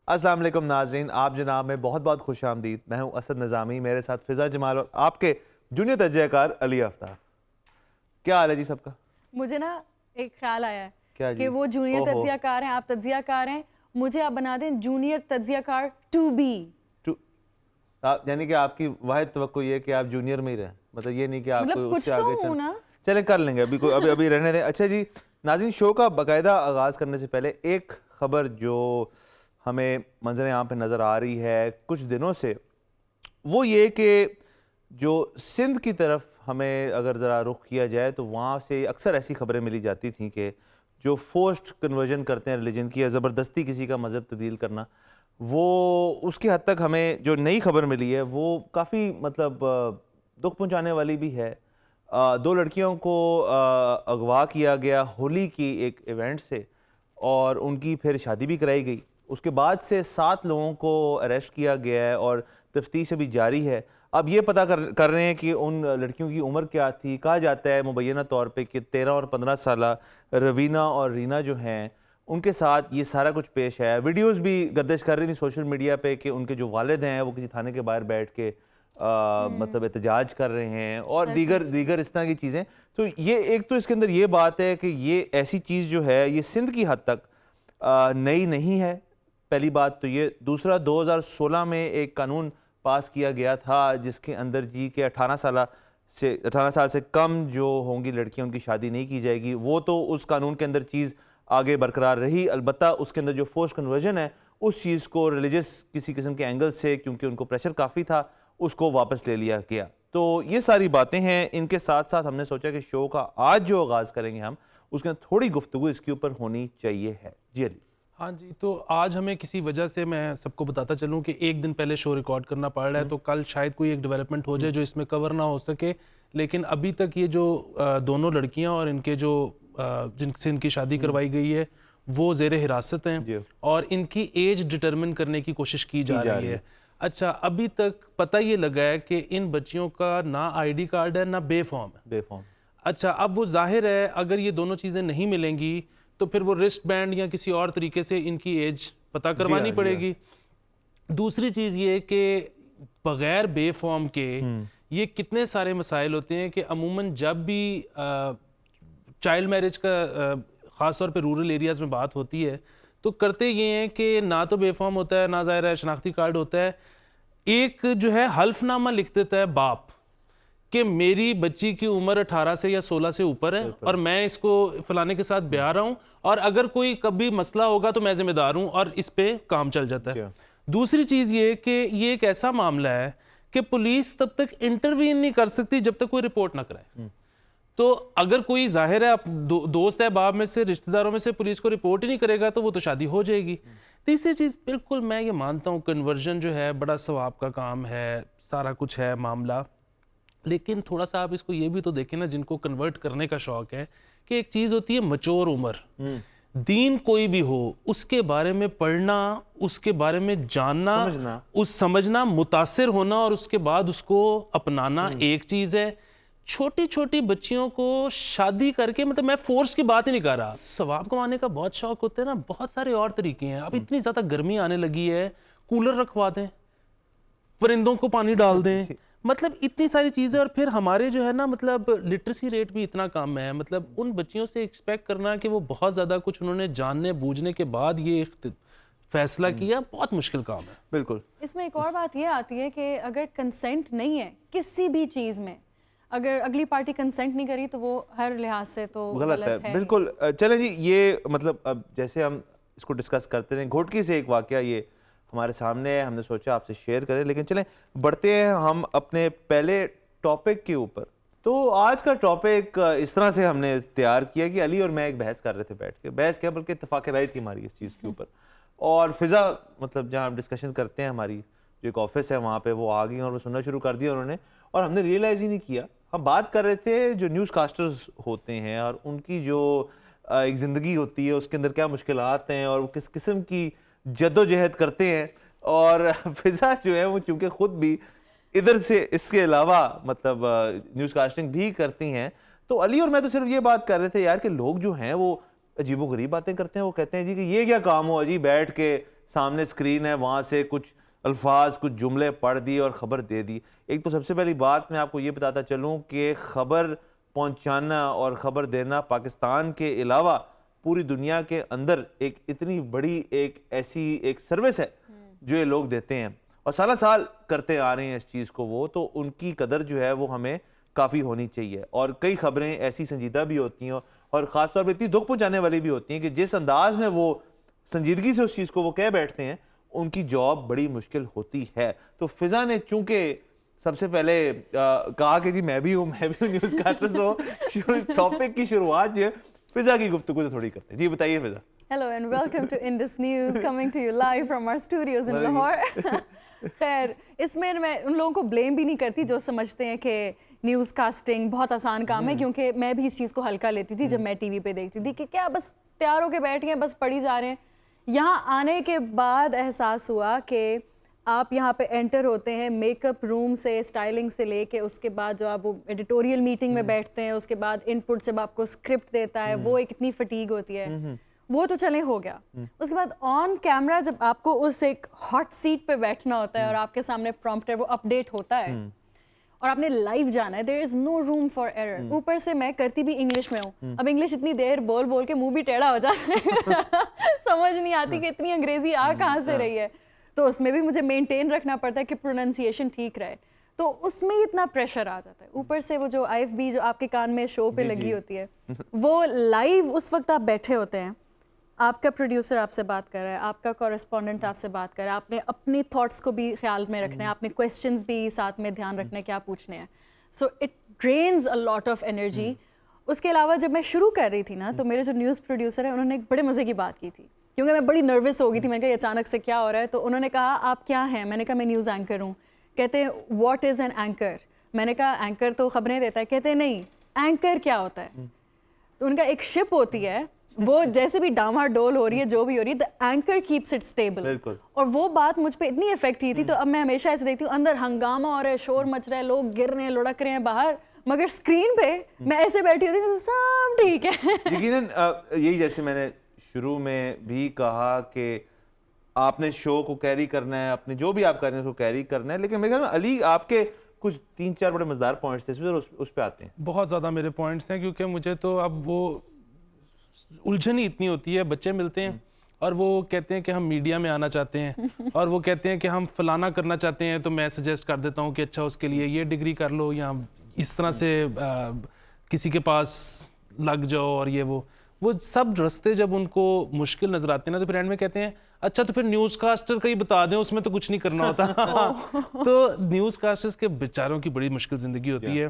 السلام علیکم ناظرین، آپ جناب میں بہت بہت خوش آمدید۔ میں ہوں اسد نظامی، میرے ساتھ فضا جمال اور آپ کے جونیئر تجزیہ کار علی آفتاب۔ کیا حال ہے جی سب کا؟ مجھے نا ایک خیال آیا ہے جی؟ کہ وہ جونیئر تجزیہ کار ہیں، آپ تجزیہ کار ہیں، مجھے آپ بنا دیں جونیئر تجزیہ کار 2B۔ یعنی کہ آپ کی واحد توقع یہ ہے کہ آپ جونیئر میں ہی رہیں، مطلب یہ نہیں کہ آپ کو اس کچھ سے تو آگے ہوں نا۔ چلیں کر لیں گے، ابھی رہنے دیں۔ اچھا جی ناظرین، شو کا باقاعدہ آغاز کرنے سے پہلے ایک خبر جو ہمیں منظر عام پہ نظر آ رہی ہے کچھ دنوں سے، وہ یہ کہ جو سندھ کی طرف ہمیں اگر ذرا رخ کیا جائے تو وہاں سے اکثر ایسی خبریں ملی جاتی تھیں کہ جو فورسڈ کنورژن کرتے ہیں ریلیجن کی، یا زبردستی کسی کا مذہب تبدیل کرنا، وہ اس کی حد تک ہمیں جو نئی خبر ملی ہے وہ کافی مطلب دکھ پہنچانے والی بھی ہے۔ 2 لڑکیوں کو اغوا کیا گیا ہولی کی ایک ایونٹ سے، اور ان کی پھر شادی بھی کرائی گئی۔ اس کے بعد سے 7 لوگوں کو اریسٹ کیا گیا ہے اور تفتیش ابھی جاری ہے۔ اب یہ پتہ کر رہے ہیں کہ ان لڑکیوں کی عمر کیا تھی۔ کہا جاتا ہے مبینہ طور پہ کہ 13 اور 15 سالہ روینہ اور رینا جو ہیں ان کے ساتھ یہ سارا کچھ پیش ہے۔ ویڈیوز بھی گردش کر رہی تھی سوشل میڈیا پہ کہ ان کے جو والد ہیں وہ کسی تھانے کے باہر بیٹھ کے مطلب احتجاج کر رہے ہیں اور دیگر اس طرح کی چیزیں۔ تو یہ ایک تو اس کے اندر یہ بات ہے کہ یہ ایسی چیز جو ہے یہ سندھ کی حد تک نئی نہیں ہے، پہلی بات تو یہ۔ دوسرا، 2016 میں ایک قانون پاس کیا گیا تھا جس کے اندر جی کہ 18 سال سے کم جو ہوں گی لڑکیاں ان کی شادی نہیں کی جائے گی۔ وہ تو اس قانون کے اندر چیز آگے برقرار رہی، البتہ اس کے اندر جو فورس کنورژن ہے اس چیز کو ریلیجس کسی قسم کے اینگل سے، کیونکہ ان کو پریشر کافی تھا، اس کو واپس لے لیا گیا۔ تو یہ ساری باتیں ہیں۔ ان کے ساتھ ساتھ ہم نے سوچا کہ شو کا آج جو آغاز کریں گے ہم، اس کے اندر تھوڑی گفتگو اس کے اوپر ہونی چاہیے ہے۔ جی علی۔ ہاں جی، تو آج ہمیں کسی وجہ سے میں سب کو بتاتا چلوں کہ ایک دن پہلے شو ریکارڈ کرنا پڑ رہا ہے، تو کل شاید کوئی ایک ڈیولپمنٹ ہو جائے جو اس میں کور نہ ہو سکے، لیکن ابھی تک یہ جو دونوں لڑکیاں اور ان کے جو جن سے ان کی شادی کروائی گئی ہے وہ زیر حراست ہیں، اور ان کی ایج ڈٹرمن کرنے کی کوشش کی جا رہی ہے۔ اچھا، ابھی تک پتہ یہ لگا ہے کہ ان بچیوں کا نہ آئی ڈی کارڈ ہے نہ بے فارم ہے۔ اچھا، اب وہ ظاہر ہے اگر یہ دونوں چیزیں نہیں ملیں گی تو پھر وہ رسٹ بینڈ یا کسی اور طریقے سے ان کی ایج پتہ کروانی پڑے گی۔ دوسری چیز یہ کہ بغیر بے فارم کے یہ کتنے سارے مسائل ہوتے ہیں کہ عموماً جب بھی چائلڈ میرج کا خاص طور پہ رورل ایریاز میں بات ہوتی ہے تو کرتے یہ ہیں کہ نہ تو بے فارم ہوتا ہے، نہ ظاہر ہے شناختی کارڈ ہوتا ہے، ایک جو ہے حلف نامہ لکھ دیتا ہے باپ کہ میری بچی کی عمر 18 سے یا 16 سے اوپر ہے اور میں اس کو فلانے کے ساتھ بیاہ رہا ہوں، اور اگر کوئی کبھی مسئلہ ہوگا تو میں ذمہ دار ہوں، اور اس پہ کام چل جاتا ہے۔ دوسری چیز یہ کہ یہ ایک ایسا معاملہ ہے کہ پولیس تب تک انٹروین نہیں کر سکتی جب تک کوئی رپورٹ نہ کرائے۔ تو اگر کوئی ظاہر ہے دوست ہے باپ میں سے، رشتہ داروں میں سے، پولیس کو رپورٹ ہی نہیں کرے گا تو وہ تو شادی ہو جائے گی۔ تیسری چیز، بالکل میں یہ مانتا ہوں کنورژن جو ہے بڑا ثواب کا کام ہے، سارا کچھ ہے معاملہ، لیکن تھوڑا سا آپ اس کو یہ بھی تو دیکھیں نا، جن کو کنورٹ کرنے کا شوق ہے، کہ ایک چیز ہوتی ہے میچور عمر، دین کوئی بھی ہو اس کے بارے میں پڑھنا، اس کے بارے میں جاننا، سمجھنا، متاثر ہونا اور اس کے بعد اس کو اپنانا ایک چیز ہے۔ چھوٹی چھوٹی بچیوں کو شادی کر کے، مطلب میں فورس کی بات ہی نہیں کر رہا، ثواب کمانے کا بہت شوق ہوتا ہے نا، بہت سارے اور طریقے ہیں۔ اب اتنی زیادہ گرمی آنے لگی ہے، کولر رکھوا دیں، پرندوں کو پانی ڈال دیں، مطلب اتنی ساری چیزیں۔ اور پھر ہمارے جو ہے نا مطلب لٹریسی ریٹ بھی اتنا کم ہے، مطلب ان بچیوں سے ایکسپیکٹ کرنا کہ وہ بہت زیادہ کچھ انہوں نے جاننے بوجھنے کے بعد یہ فیصلہ کیا، بہت مشکل کام ہے۔ بالکل۔ اس میں ایک اور بات یہ آتی ہے کہ اگر کنسنٹ نہیں ہے کسی بھی چیز میں، اگر اگلی پارٹی کنسنٹ نہیں کری تو وہ ہر لحاظ سے تو غلط ہے۔ بالکل۔ چلیں جی، یہ مطلب اب جیسے ہم اس کو ڈسکس کرتے ہیں، گھوٹکی سے ایک واقعہ یہ ہمارے سامنے ہے، ہم نے سوچا آپ سے شیئر کریں، لیکن چلیں بڑھتے ہیں ہم اپنے پہلے ٹاپک کے اوپر۔ تو آج کا ٹاپک اس طرح سے ہم نے تیار کیا کہ علی اور میں ایک بحث کر رہے تھے بیٹھ کے، بحث کیا بلکہ اتفاق رائے تھی ہماری اس چیز کے اوپر، اور فضا مطلب جہاں ہم ڈسکشن کرتے ہیں، ہماری جو ایک آفس ہے وہاں پہ وہ آ گئی اور وہ سننا شروع کر دیا انہوں نے، اور ہم نے ریئلائز ہی نہیں کیا۔ ہم بات کر رہے تھے جو نیوز کاسٹرز ہوتے ہیں اور ان کی جو ایک زندگی ہوتی ہے اس کے اندر کیا مشکلات ہیں اور وہ کس قسم کی جد و جہد کرتے ہیں، اور فضا جو ہے وہ چونکہ خود بھی ادھر سے اس کے علاوہ مطلب نیوز کاسٹنگ بھی کرتی ہیں، تو علی اور میں تو صرف یہ بات کر رہے تھے یار کہ لوگ جو ہیں وہ عجیب و غریب باتیں کرتے ہیں، وہ کہتے ہیں جی کہ یہ کیا کام ہو جی بیٹھ کے سامنے اسکرین ہے وہاں سے کچھ الفاظ کچھ جملے پڑھ دیے اور خبر دے دی. ایک تو سب سے پہلی بات میں آپ کو یہ بتاتا چلوں کہ خبر پہنچانا اور خبر دینا پاکستان کے علاوہ پوری دنیا کے اندر ایک اتنی بڑی ایک ایسی ایک سروس ہے جو یہ لوگ دیتے ہیں اور سالہ سال کرتے آ رہے ہیں اس چیز کو وہ, تو ان کی قدر جو ہے وہ ہمیں کافی ہونی چاہیے. اور کئی خبریں ایسی سنجیدہ بھی ہوتی ہیں اور خاص طور پہ اتنی دکھ پہنچانے والی بھی ہوتی ہیں کہ جس انداز میں وہ سنجیدگی سے اس چیز کو وہ کہہ بیٹھتے ہیں ان کی جاب بڑی مشکل ہوتی ہے. تو فضا نے چونکہ سب سے پہلے کہا کہ جی میں بھی ہوں نیوز کاسٹر, سو ٹاپک کی شروعات جو ہے فضا کی گفتگو سے تھوڑی کرتے ہیں. جی بتائیے فضا. Hello and welcome to In This News, coming to you live from our studios in Lahore. خیر اس میں ان لوگوں کو بلیم بھی نہیں کرتی جو سمجھتے ہیں کہ نیوز کاسٹنگ بہت آسان کام ہے, کیونکہ میں بھی اس چیز کو ہلکا لیتی تھی جب میں ٹی وی پہ دیکھتی تھی کہ کیا بس تیار ہو کے بیٹھ گئے بس پڑھی جا رہے ہیں. یہاں آنے کے بعد احساس ہوا کہ آپ یہاں پہ انٹر ہوتے ہیں میک اپ روم سے, اسٹائلنگ سے لے کے اس کے بعد جو آپ وہ ایڈیٹوریل میٹنگ میں بیٹھتے ہیں, اس کے بعد ان پٹ جب آپ کو اسکرپٹ دیتا ہے وہ ایک اتنی فٹیگ ہوتی ہے, وہ تو چلیں ہو گیا. اس کے بعد آن کیمرہ جب آپ کو اس ایک ہاٹ سیٹ پہ بیٹھنا ہوتا ہے اور آپ کے سامنے پرومپٹر وہ اپڈیٹ ہوتا ہے اور آپ نے لائیو جانا ہے, دیر از نو روم فار ایرر. اوپر سے میں کرتی بھی انگلش میں ہوں, اب انگلش اتنی دیر بول بول کے منہ بھی ٹیڑھا ہو جاتا ہے, سمجھ نہیں آتی کہ اتنی انگریزی آ کہاں سے رہی ہے. تو اس میں بھی مجھے مینٹین رکھنا پڑتا ہے کہ پروننسیشن ٹھیک رہے, تو اس میں اتنا پریشر آ جاتا ہے. اوپر سے وہ جو آئی ایف بی جو آپ کے کان میں شو پہ لگی ہوتی ہے, وہ لائیو اس وقت آپ بیٹھے ہوتے ہیں, آپ کا پروڈیوسر آپ سے بات کر رہا ہے, آپ کا کورسپونڈنٹ آپ سے بات کر رہا ہے, آپ نے اپنی تھاٹس کو بھی خیال میں رکھنا ہے, آپ نے کویسچنز بھی ساتھ میں دھیان رکھنا ہے کیا پوچھنے ہیں. So it drains a lot of energy. اس کے علاوہ جب میں شروع کر رہی تھی نا تو میرے جو نیوز پروڈیوسر ہیں انہوں نے ایک بڑے مزے کی بات کی تھی, کیونکہ میں بڑی نروس ہو گئی تھی. میں نے کہا اچانک سے کیا ہو رہا ہے, تو انہوں نے کہا آپ کیا ہیں. میں نے کہا میں نیوز اینکر ہوں. کہتے ہیں واٹ از این اینکر. میں نے کہا اینکر تو خبریں دیتا ہے. کہتے ہیں نہیں, اینکر کیا ہوتا ہے. تو ان کا ایک شپ ہوتی ہے, وہ جیسے بھی ڈاما ڈول ہو رہی ہے جو بھی ہو رہی ہے, دا اینکر کیپس اٹ اسٹیبل. اور وہ بات مجھ پہ اتنی افیکٹ کی تھی. تو اب میں ہمیشہ ایسے دیکھتی ہوں اندر ہنگامہ ہو رہا ہے, شور مچ رہا ہے, لوگ گر رہے ہیں, لڑک رہے ہیں باہر, مگر اسکرین پہ میں ایسے بیٹھی ہوتی ہوں سب ٹھیک ہے. یقیناً یہی جیسے میں نے شروع میں بھی کہا کہ آپ نے شو کو کیری کرنا ہے, اپنے جو بھی آپ کر رہے ہیں اس کو کیری کرنا ہے, لیکن میرے خیال میں علی آپ کے کچھ 3-4 بڑے مزدار پوائنٹس تھے, اس پہ آتے ہیں. بہت زیادہ میرے پوائنٹس ہیں, کیونکہ مجھے تو اب وہ الجھن ہی اتنی ہوتی ہے. بچے ملتے ہیں اور وہ کہتے ہیں کہ ہم میڈیا میں آنا چاہتے ہیں, اور وہ کہتے ہیں کہ ہم فلانا کرنا چاہتے ہیں, تو میں سجیسٹ کر دیتا ہوں کہ اچھا اس کے لیے یہ ڈگری کر لو یا اس طرح سے کسی کے پاس لگ جاؤ, اور یہ وہ سب رستے جب ان کو مشکل نظر آتے ہیں نا, تو پھر اینڈ میں کہتے ہیں اچھا تو پھر نیوز کاسٹر کا ہی بتا دیں, اس میں تو کچھ نہیں کرنا ہوتا. تو نیوز کاسٹرز کے بیچاروں کی بڑی مشکل زندگی ہوتی ہے.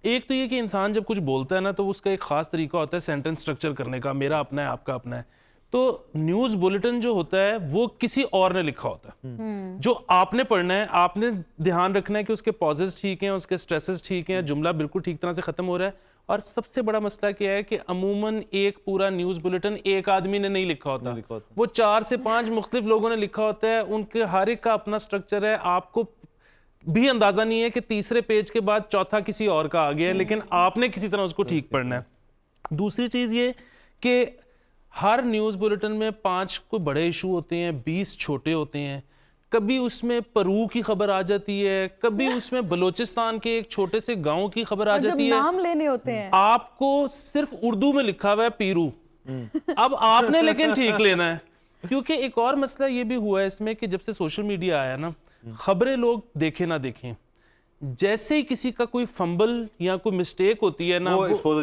ایک تو یہ کہ انسان جب کچھ بولتا ہے نا تو اس کا ایک خاص طریقہ ہوتا ہے سینٹنس اسٹرکچر کرنے کا, میرا اپنا ہے آپ کا اپنا ہے. تو نیوز بلیٹن جو ہوتا ہے وہ کسی اور نے لکھا ہوتا ہے, جو آپ نے پڑھنا ہے. آپ نے دھیان رکھنا ہے کہ اس کے پازز ٹھیک ہیں, اس کے سٹریسز ٹھیک ہیں, جملہ بالکل ٹھیک طرح سے ختم ہو رہا ہے. اور سب سے بڑا مسئلہ کیا ہے کہ عموماً ایک پورا نیوز بلیٹن ایک آدمی نے نہیں لکھا ہوتا, وہ 4 سے 5 مختلف لوگوں نے لکھا ہوتا ہے. ان کے ہر ایک کا اپنا سٹرکچر ہے. آپ کو بھی اندازہ نہیں ہے کہ تیسرے پیج کے بعد چوتھا کسی اور کا آ گیا ہے, لیکن آپ نے کسی طرح اس کو ٹھیک پڑھنا ہے. دوسری چیز یہ کہ ہر نیوز بلیٹن میں 5 کوئی بڑے ایشو ہوتے ہیں, 20 چھوٹے ہوتے ہیں. کبھی اس میں پرو کی خبر آ جاتی ہے, کبھی اس میں بلوچستان کے ایک چھوٹے سے گاؤں کی خبر آ جاتی ہے. نام لینے ہوتے ہیں آپ کو صرف اردو میں لکھا ہوا ہے پیرو, اب آپ نے لیکن ٹھیک لینا ہے. کیونکہ ایک اور مسئلہ یہ بھی ہوا ہے اس میں کہ جب سے سوشل میڈیا آیا نا, خبریں لوگ دیکھیں نہ دیکھیں, جیسے ہی کسی کا کوئی فمبل یا کوئی مسٹیک ہوتی ہے نا, وہ ایکسپوز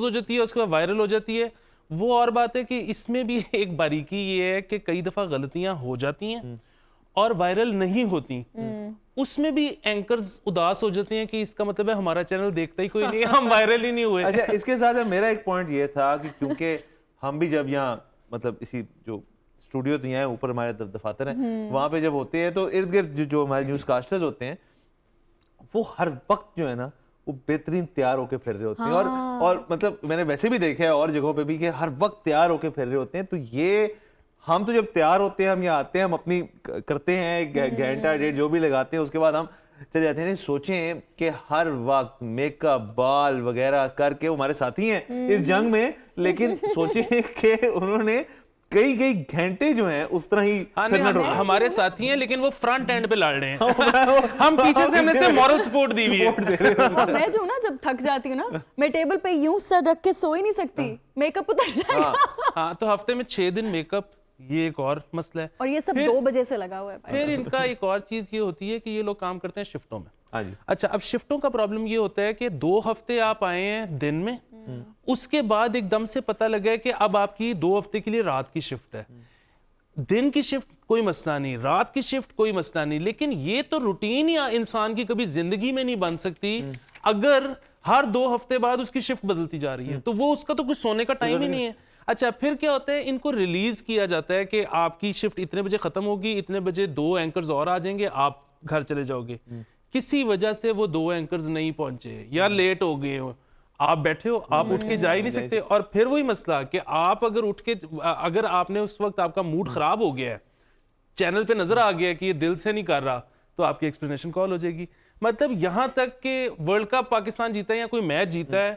ہو جاتی ہے, اس کے بعد وائرل ہو جاتی ہے. وہ اور بات ہے کہ اس میں بھی ایک باریکی یہ ہے کہ کئی دفعہ غلطیاں ہو جاتی ہیں اور وائرل نہیں ہوتی. اس میں بھی اینکرز اداس ہو جاتے ہیں کہ اس کا مطلب ہے ہمارا چینل دیکھتا ہی کوئی نہیں, ہم وائرل ہی نہیں ہوئے. اچھا, اس کے ساتھ میرا ایک پوائنٹ یہ تھا کہ کیونکہ ہم بھی جب یہاں مطلب اسی جو اسٹوڈیو تو یہاں اوپر ہمارے دفاتر ہیں, وہاں پہ جب ہوتے ہیں تو ارد گرد جو ہمارے نیوز کاسٹرز ہوتے ہیں وہ ہر وقت جو ہے نا وہ بہترین تیار ہو کے پھر رہے ہوتے ہیں. اور مطلب میں نے ویسے بھی دیکھا ہے اور جگہوں پہ بھی کہ ہر وقت تیار ہو کے پھر رہے ہوتے ہیں. تو یہ ہم تو جب تیار ہوتے ہیں, ہم یہاں آتے ہیں, ہم اپنی کرتے ہیں گھنٹہ ڈیڑھ جو بھی لگاتے ہیں, اس کے بعد ہم چلے جاتے ہیں. سوچیں کہ ہر وقت میک اپ بال وغیرہ کر کے ہمارے ساتھی ہیں اس جنگ میں, لیکن سوچیں کہ انہوں نے کئی گھنٹے جو ہیں اس طرح ہی ہمارے ساتھی ہیں لیکن وہ فرنٹ اینڈ پہ لڑ رہے ہیں, ہم پیچھے سے ہم نے مورل سپورٹ دی ہوئی ہے. میں جو نا جب تھک جاتی ہوں نا, میں ٹیبل پہ یوں سر رکھ کے سو ہی نہیں سکتی, میک اپ اتر جائے گا. ہاں تو ہفتے میں 6 دن میک اپ, یہ ایک اور مسئلہ ہے. اور یہ سب 2 بجے سے لگا ہوا ہے. پھر ان کا ایک اور چیز یہ ہوتی ہے کہ یہ لوگ کام کرتے ہیں شفٹوں میں. اچھا, اب شفٹوں کا پرابلم یہ ہوتا ہے کہ 2 ہفتے آپ آئے ہیں دن میں, اس کے بعد ایک دم سے پتہ لگا ہے کہ اب آپ کی 2 ہفتے کے لیے رات کی شفٹ ہے. دن کی شفٹ کوئی مسئلہ نہیں, رات کی شفٹ کوئی مسئلہ نہیں, لیکن یہ تو روٹین یا انسان کی کبھی زندگی میں نہیں بن سکتی اگر ہر 2 ہفتے بعد اس کی شفٹ بدلتی جا رہی ہے. تو وہ اس کا تو کچھ سونے کا ٹائم ہی نہیں ہے. اچھا پھر کیا ہوتا ہے, ان کو ریلیز کیا جاتا ہے کہ آپ کی شفٹ اتنے بجے ختم ہوگی, اتنے بجے 2 اینکرز اور آ جائیں گے, آپ گھر چلے جاؤ گے. کسی وجہ سے وہ 2 اینکرز نہیں پہنچے یا لیٹ ہو گئے ہو, آپ بیٹھے ہو, آپ اٹھ کے جا ہی نہیں سکتے. اور پھر وہی مسئلہ کہ آپ اگر اٹھ کے, اگر آپ نے اس وقت آپ کا موڈ خراب ہو گیا ہے, چینل پہ نظر آ گیا کہ یہ دل سے نہیں کر رہا, تو آپ کی ایکسپلینیشن کال ہو جائے گی. مطلب یہاں تک کہ ورلڈ کپ پاکستان جیتا ہے یا کوئی میچ جیتا ہے,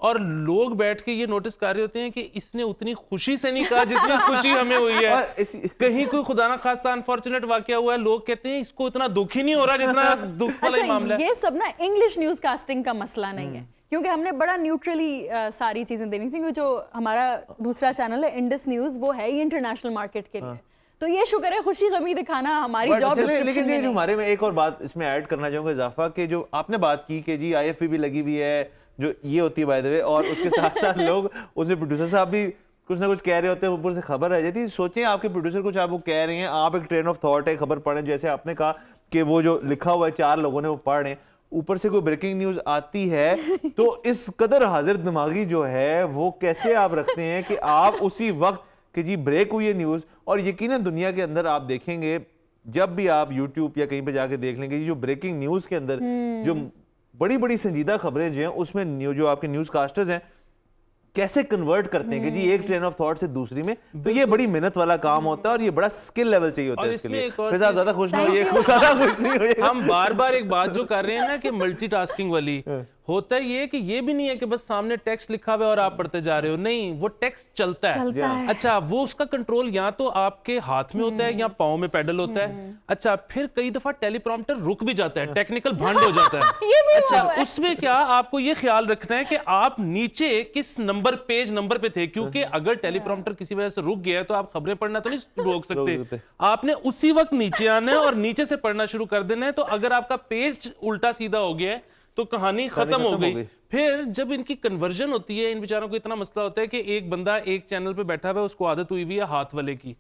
اور لوگ بیٹھ کے یہ نوٹس کر رہے ہوتے ہیں کہ اس نے اتنی خوشی سے نہیں کہا جتنی خوشی ہمیں ہوئی ہے. کہیں کوئی خدا نہ خواستہ انفارچونیٹ واقعہ ہوا ہے, لوگ کہتے ہیں اس کو اتنا دکھ ہی نہیں ہو رہا جتنا دکھ والا معاملہ ہے. یہ سب نا انگلش نیوز کاسٹنگ کا مسئلہ نہیں ہے, کیونکہ ہم نے بڑا نیوٹرلی ساری چیزیں دینی تھی. جو ہمارا دوسرا چینل ہے انڈس نیوز, وہ ہے ہی انٹرنیشنل مارکیٹ کے لیے, تو یہ شکر ہے خوشی غمی دکھانا ہماری جاب ڈسکرپشن میں. لیکن ہمارے میں ایک اور بات اس میں ایڈ کرنا چاہوں گا اضافہ, کہ جو آپ نے بات کی کہ جی IFP بھی لگی ہوئی ہے, جو یہ ہوتی ہے بائی دا وے, اور اس کے ساتھ ساتھ لوگ اس میں پروڈیوسر صاحب بھی کچھ نہ کچھ کہہ رہے ہوتے ہیں, اوپر سے خبر رہ جاتی ہے. سوچیں آپ کے پروڈیوسر کچھ آپ کو کہہ رہے ہیں, آپ ایک ٹرین آف تھاٹ ہے, خبر پڑھیں, جیسے آپ نے کہا کہ وہ جو لکھا ہوا ہے 4 لوگوں نے وہ پڑھ رہے ہیں, اوپر سے کوئی بریکنگ نیوز آتی ہے, تو اس قدر حاضر دماغی جو ہے وہ کیسے آپ رکھتے ہیں کہ آپ اسی وقت کہ جی بریک ہوئی ہے نیوز. اور یقیناً دنیا کے اندر آپ دیکھیں گے, جب بھی آپ یوٹیوب یا کہیں پہ جا کے دیکھ لیں گے, جو بریکنگ نیوز کے اندر جو بڑی بڑی سنجیدہ خبریں جو ہیں, اس میں جو آپ کے نیوز کاسٹرز ہیں کیسے کنورٹ کرتے ہیں کہ جی ایک ٹرین آف تھاٹ سے دوسری میں, تو یہ بڑی محنت والا کام ہوتا ہے اور یہ بڑا سکل لیول چاہیے ہوتا ہے اس کے لیے. پھر آپ زیادہ خوش نہیں ہوئیے, زیادہ خوش نہیں ہوئیے. ہم بار بار ایک بات جو کر رہے ہیں نا کہ ملٹی ٹاسکنگ والی, ہوتا ہے یہ کہ یہ بھی نہیں ہے کہ بس سامنے ٹیکسٹ لکھا ہوا ہے اور آپ پڑھتے جا رہے ہو, نہیں, وہ ٹیکسٹ چلتا ہے. اچھا وہ اس کا کنٹرول یا تو آپ کے ہاتھ میں ہوتا ہے یا پاؤں میں پیڈل ہوتا ہے. اچھا پھر کئی دفعہ ٹیلی پرومپٹر رک بھی جاتا ہے, ٹیکنیکل بھنڈ ہو جاتا ہے. اچھا اس میں کیا آپ کو یہ خیال رکھنا ہے کہ آپ نیچے کس نمبر, پیج نمبر پہ تھے, کیونکہ اگر ٹیلی پرومپٹر کسی وجہ سے رک گیا ہے تو آپ خبریں پڑھنا تو نہیں روک سکتے, آپ نے اسی وقت نیچے آنا ہے اور نیچے سے پڑھنا شروع کر دینا ہے. تو اگر آپ کا پیج الٹا سیدھا ہو گیا ہے تو کہانی ختم ہو گئی. پھر جب ان کی کنورژن ہوتی ہے, ان بیچاروں کو اتنا مسئلہ ہوتا ہے کہ ایک بندہ ایک چینل پہ بیٹھا ہوا ہے, اس کو عادت ہوئی ہوئی ہے ہاتھ والے کی,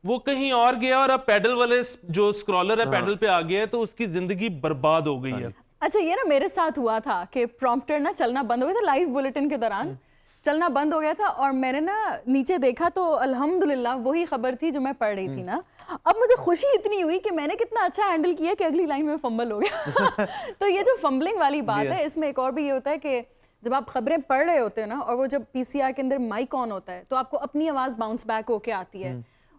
وہ کہیں اور گیا اور اب پیڈل والے جو اسکرولر ہے پیڈل پہ آ گیا ہے, تو اس کی زندگی برباد ہو گئی ہے. اچھا یہ نا میرے ساتھ ہوا تھا کہ پرومپٹر نا چلنا بند ہو گیا تھا, لائیو بلیٹن کے دوران چلنا بند ہو گیا تھا, اور میں نے نا نیچے دیکھا تو الحمدللہ وہی خبر تھی جو میں پڑھ رہی تھی نا. اب مجھے خوشی اتنی ہوئی کہ میں نے کتنا اچھا ہینڈل کیا کہ اگلی لائن میں فمبل ہو گیا. تو یہ جو فمبلنگ والی بات ہے, اس میں ایک اور بھی یہ ہوتا ہے کہ جب آپ خبریں پڑھ رہے ہوتے ہیں نا, اور وہ جب PCR کے اندر مائک آن ہوتا ہے تو آپ کو اپنی آواز باؤنس بیک ہو کے آتی ہے.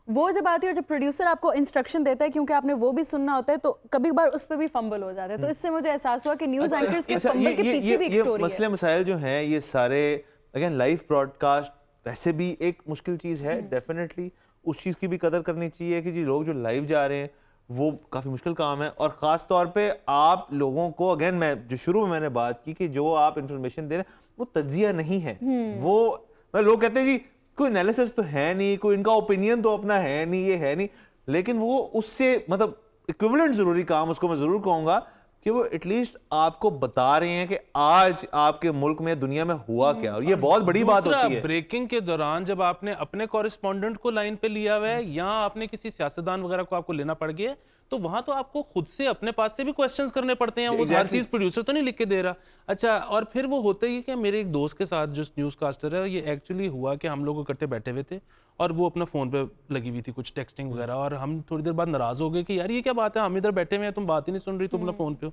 وہ جب آتی ہے اور جب پروڈیوسر آپ کو انسٹرکشن دیتا ہے, کیونکہ آپ نے وہ بھی سننا ہوتا ہے, تو کبھی بار اس پہ بھی فمبل ہو جاتا ہے. تو اس سے مجھے احساس ہوا کہ نیوز اینکرز کے فمبل کے پیچھے بھی ایک سٹوری ہے. مسئلے مسائل جو ہیں یہ سارے اگین لائیو براڈ کاسٹ ویسے بھی ایک مشکل چیز ہے, ڈیفینیٹلی اس چیز کی بھی قدر کرنی چاہیے کہ جی لوگ جو لائیو جا رہے ہیں وہ کافی مشکل کام ہے. اور خاص طور پہ آپ لوگوں کو, اگین میں جو شروع میں نے بات کی کہ جو آپ انفارمیشن دے رہے ہیں وہ تجزیہ نہیں ہے, وہ لوگ کہتے ہیں جی کوئی انالیسس تو ہے نہیں, کوئی ان کا اوپینین تو اپنا ہے نہیں, یہ ہے نہیں, لیکن وہ اس سے مطلب ایکویولنٹ ضروری کام, اس کو میں ضرور کہوں گا کہ وہ ایٹ لیسٹ آپ کو بتا رہے ہیں کہ آج آپ کے ملک میں دنیا میں ہوا کیا, اور یہ بہت بڑی بات ہوتی ہے. بریکنگ کے دوران جب آپ نے اپنے کورسپونڈنٹ کو لائن پہ لیا ہوا ہے یا آپ نے کسی سیاستدان وغیرہ کو آپ کو لینا پڑ گیا, تو وہاں تو آپ کو خود سے اپنے پاس سے بھی کوسچنز کرنے پڑتے ہیں, وہ ہر چیز پروڈیوسر تو نہیں لکھ کے دے رہا. اچھا اور پھر وہ ہوتا ہی کہ میرے ایک دوست کے ساتھ جو نیوز کاسٹر ہے, یہ ایکچولی ہوا کہ ہم لوگ اکٹھے بیٹھے ہوئے تھے اور وہ اپنا فون پہ لگی ہوئی تھی کچھ ٹیکسٹنگ وغیرہ, اور ہم تھوڑی دیر بعد ناراض ہو گئے کہ یار یہ کیا بات ہے, ہم ادھر بیٹھے ہوئے ہیں, تم بات ہی نہیں سن رہی, تم اپنا فون پہ ہو.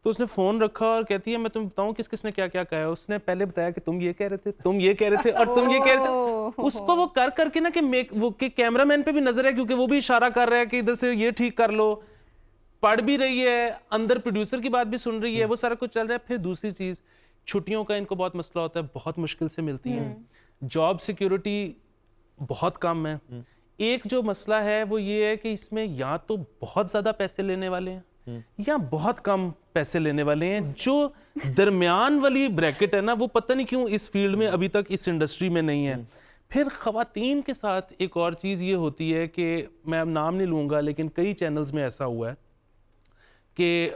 تو اس نے فون رکھا اور کہتی ہے میں تمہیں بتاؤں کس کس نے کیا کیا کہا ہے. اس نے پہلے بتایا کہ تم یہ کہہ رہے تھے, تم یہ کہہ رہے تھے, اور تم یہ کہہ رہے تھے. اس کو وہ کر کر کے نا کہ کیمرہ مین پہ بھی نظر ہے, کیونکہ وہ بھی اشارہ کر رہا ہے کہ ادھر سے یہ ٹھیک کر لو, پڑھ بھی رہی ہے, اندر پروڈیوسر کی بات بھی سن رہی ہے, وہ سارا کچھ چل رہا ہے. پھر دوسری چیز, چھٹیوں کا ان کو بہت مسئلہ ہوتا ہے, بہت مشکل سے ملتی ہیں. جاب سیکیورٹی بہت کم ہے. ایک جو مسئلہ ہے وہ یہ ہے کہ اس میں یا تو بہت زیادہ پیسے لینے والے ہیں یا بہت کم پیسے لینے والے ہیں. جو درمیان والی بریکٹ ہے نا وہ پتہ نہیں کیوں اس فیلڈ میں ابھی تک اس انڈسٹری میں نہیں ہے. پھر خواتین کے ساتھ ایک اور چیز یہ ہوتی ہے کہ میں اب نام نہیں لوں گا لیکن کئی چینلز میں ایسا ہوا ہے کہ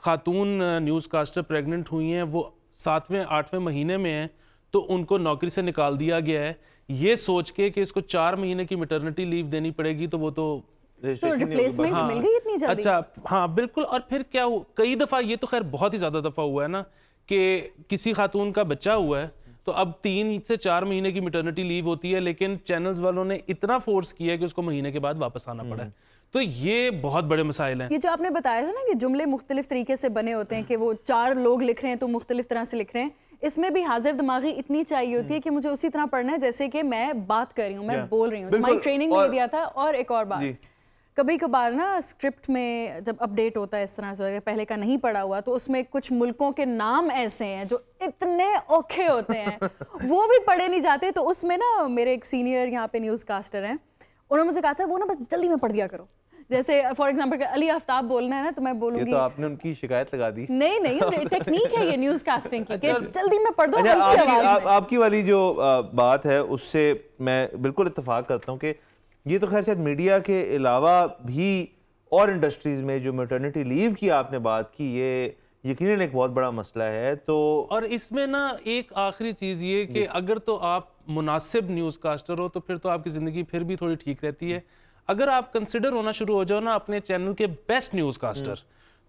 خاتون نیوز کاسٹر پریگننٹ ہوئی ہیں, وہ 7ویں 8ویں مہینے میں ہیں تو ان کو نوکری سے نکال دیا گیا ہے یہ سوچ کے کہ اس کو 4 مہینے کی میٹرنٹی لیو دینی پڑے گی, تو وہ تو ریپلیسمنٹ مل گئی اتنی جلدی. اچھا ہاں بالکل. اور پھر کیا کئی دفعہ یہ تو خیر بہت ہی زیادہ دفعہ ہوا ہے نا کہ کسی خاتون کا بچہ ہوا ہے تو اب 3 سے 4 مہینے کی میٹرنٹی لیو ہوتی ہے لیکن چینلز والوں نے اتنا فورس کیا ہے کہ اس کو مہینے کے بعد واپس آنا پڑا ہے. تو یہ بہت بڑے مسائل ہیں. یہ جو آپ نے بتایا تھا نا کہ جملے مختلف طریقے سے بنے ہوتے ہیں کہ وہ 4 لوگ لکھ رہے ہیں تو مختلف طرح سے لکھ رہے ہیں, اس میں بھی حاضر دماغی اتنی چاہیے ہوتی ہے کہ مجھے اسی طرح پڑھنا ہے جیسے کہ میں بات کر رہی ہوں, میں بول رہی ہوں. ہماری ٹریننگ میں دیا تھا. اور ایک اور بات, کبھی کبھار نا اسکرپٹ میں جب اپڈیٹ ہوتا ہے اس طرح سے پہلے کا نہیں پڑھا ہوا تو اس میں کچھ ملکوں کے نام ایسے ہیں جو اتنے اوکھے ہوتے ہیں وہ بھی پڑھے نہیں جاتے. تو اس میں نا میرے ایک سینئر یہاں پہ نیوز کاسٹر ہیں, انہوں نے مجھے کہا تھا وہ نا بس جلدی میں پڑھ دیا کرو. جیسے فار ایگزامپل علی آفتاب بولنا ہے نا تو میں بولوں گی, یہ تو آپ نے ان کی شکایت لگا دی. نہیں ٹیکنیک ہے یہ نیوز کاسٹنگ کی کہ جلدی میں پڑھ دو. آپ کی والی جو بات ہے اس سے میں بالکل اتفاق کرتا ہوں کہ یہ تو خیر شاید میڈیا کے علاوہ بھی اور انڈسٹریز میں جو میٹرنٹی لیو کی آپ نے بات کی یہ یقیناً ایک بہت بڑا مسئلہ ہے. تو اور اس میں نا ایک آخری چیز یہ کہ اگر تو آپ مناسب نیوز کاسٹر ہو تو پھر تو آپ کی زندگی پھر بھی تھوڑی ٹھیک رہتی ہے. اگر آپ کنسیڈر ہونا شروع ہو جاؤ نا اپنے چینل کے بیسٹ نیوز کاسٹر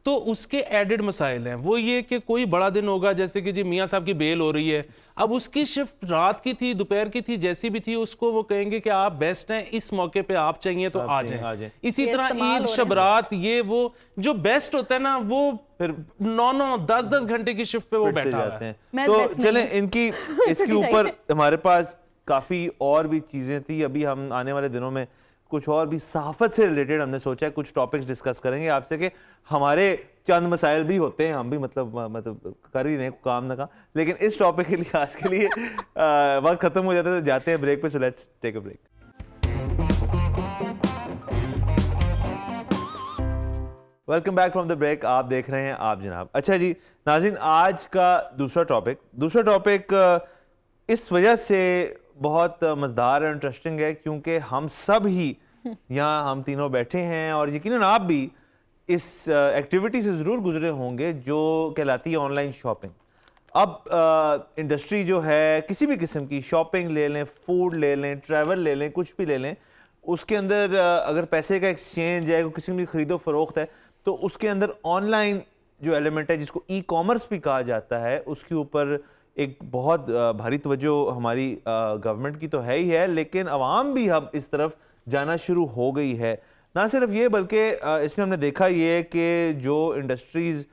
تو اس کے ایڈڈ مسائل ہیں. وہ یہ کہ کوئی بڑا دن ہوگا جیسے کہ جی میاں صاحب کی بیل ہو رہی ہے, اب اس کی شفٹ رات کی تھی دوپہر کی تھی جیسی بھی تھی, اس کو وہ کہیں گے کہ آپ بیسٹ ہیں اس موقع پہ آپ چاہیے تو آ جائیں. اسی طرح عید شبرات یہ وہ جو بیسٹ ہوتا ہے نا وہ پھر 9-10 گھنٹے کی شفٹ پہ وہ بیٹھا جاتے ہیں. تو چلیں ان کی اس کے اوپر ہمارے پاس کافی اور بھی چیزیں تھی. ابھی ہم آنے والے دنوں میں کچھ اور بھی صحافت سے ریلیٹڈ ہم نے سوچا ہے کچھ ٹاپکس ڈسکس کریں گے آپ سے کہ ہمارے چند مسائل بھی ہوتے ہیں, ہم بھی مطلب کر ہی رہے ہیں کام نہ کام, لیکن اس ٹاپک کے لیے آج کے لیے وقت ختم ہو جاتا ہے تو جاتے ہیں بریک پہ. So let's take a break. Welcome back from the break. آپ دیکھ رہے ہیں آپ جناب. اچھا جی ناظرین, آج کا دوسرا ٹاپک اس وجہ سے بہت مزدار اور انٹرسٹنگ ہے کیونکہ ہم سب ہی یہاں ہم تینوں بیٹھے ہیں اور یقیناً آپ بھی اس ایکٹیویٹی سے ضرور گزرے ہوں گے جو کہلاتی ہے آن لائن شاپنگ. اب انڈسٹری جو ہے کسی بھی قسم کی شاپنگ لے لیں, فوڈ لے لیں, ٹریول لے لیں, کچھ بھی لے لیں, اس کے اندر اگر پیسے کا ایکسچینج ہے, کوئی قسم کی خرید و فروخت ہے تو اس کے اندر آن لائن جو ایلیمنٹ ہے جس کو ای کامرس بھی کہا جاتا ہے اس کے اوپر ایک بہت بھاری توجہ ہماری گورنمنٹ کی تو ہے ہی ہے, لیکن عوام بھی اب اس طرف جانا شروع ہو گئی ہے. نہ صرف یہ بلکہ اس میں ہم نے دیکھا یہ کہ جو انڈسٹریز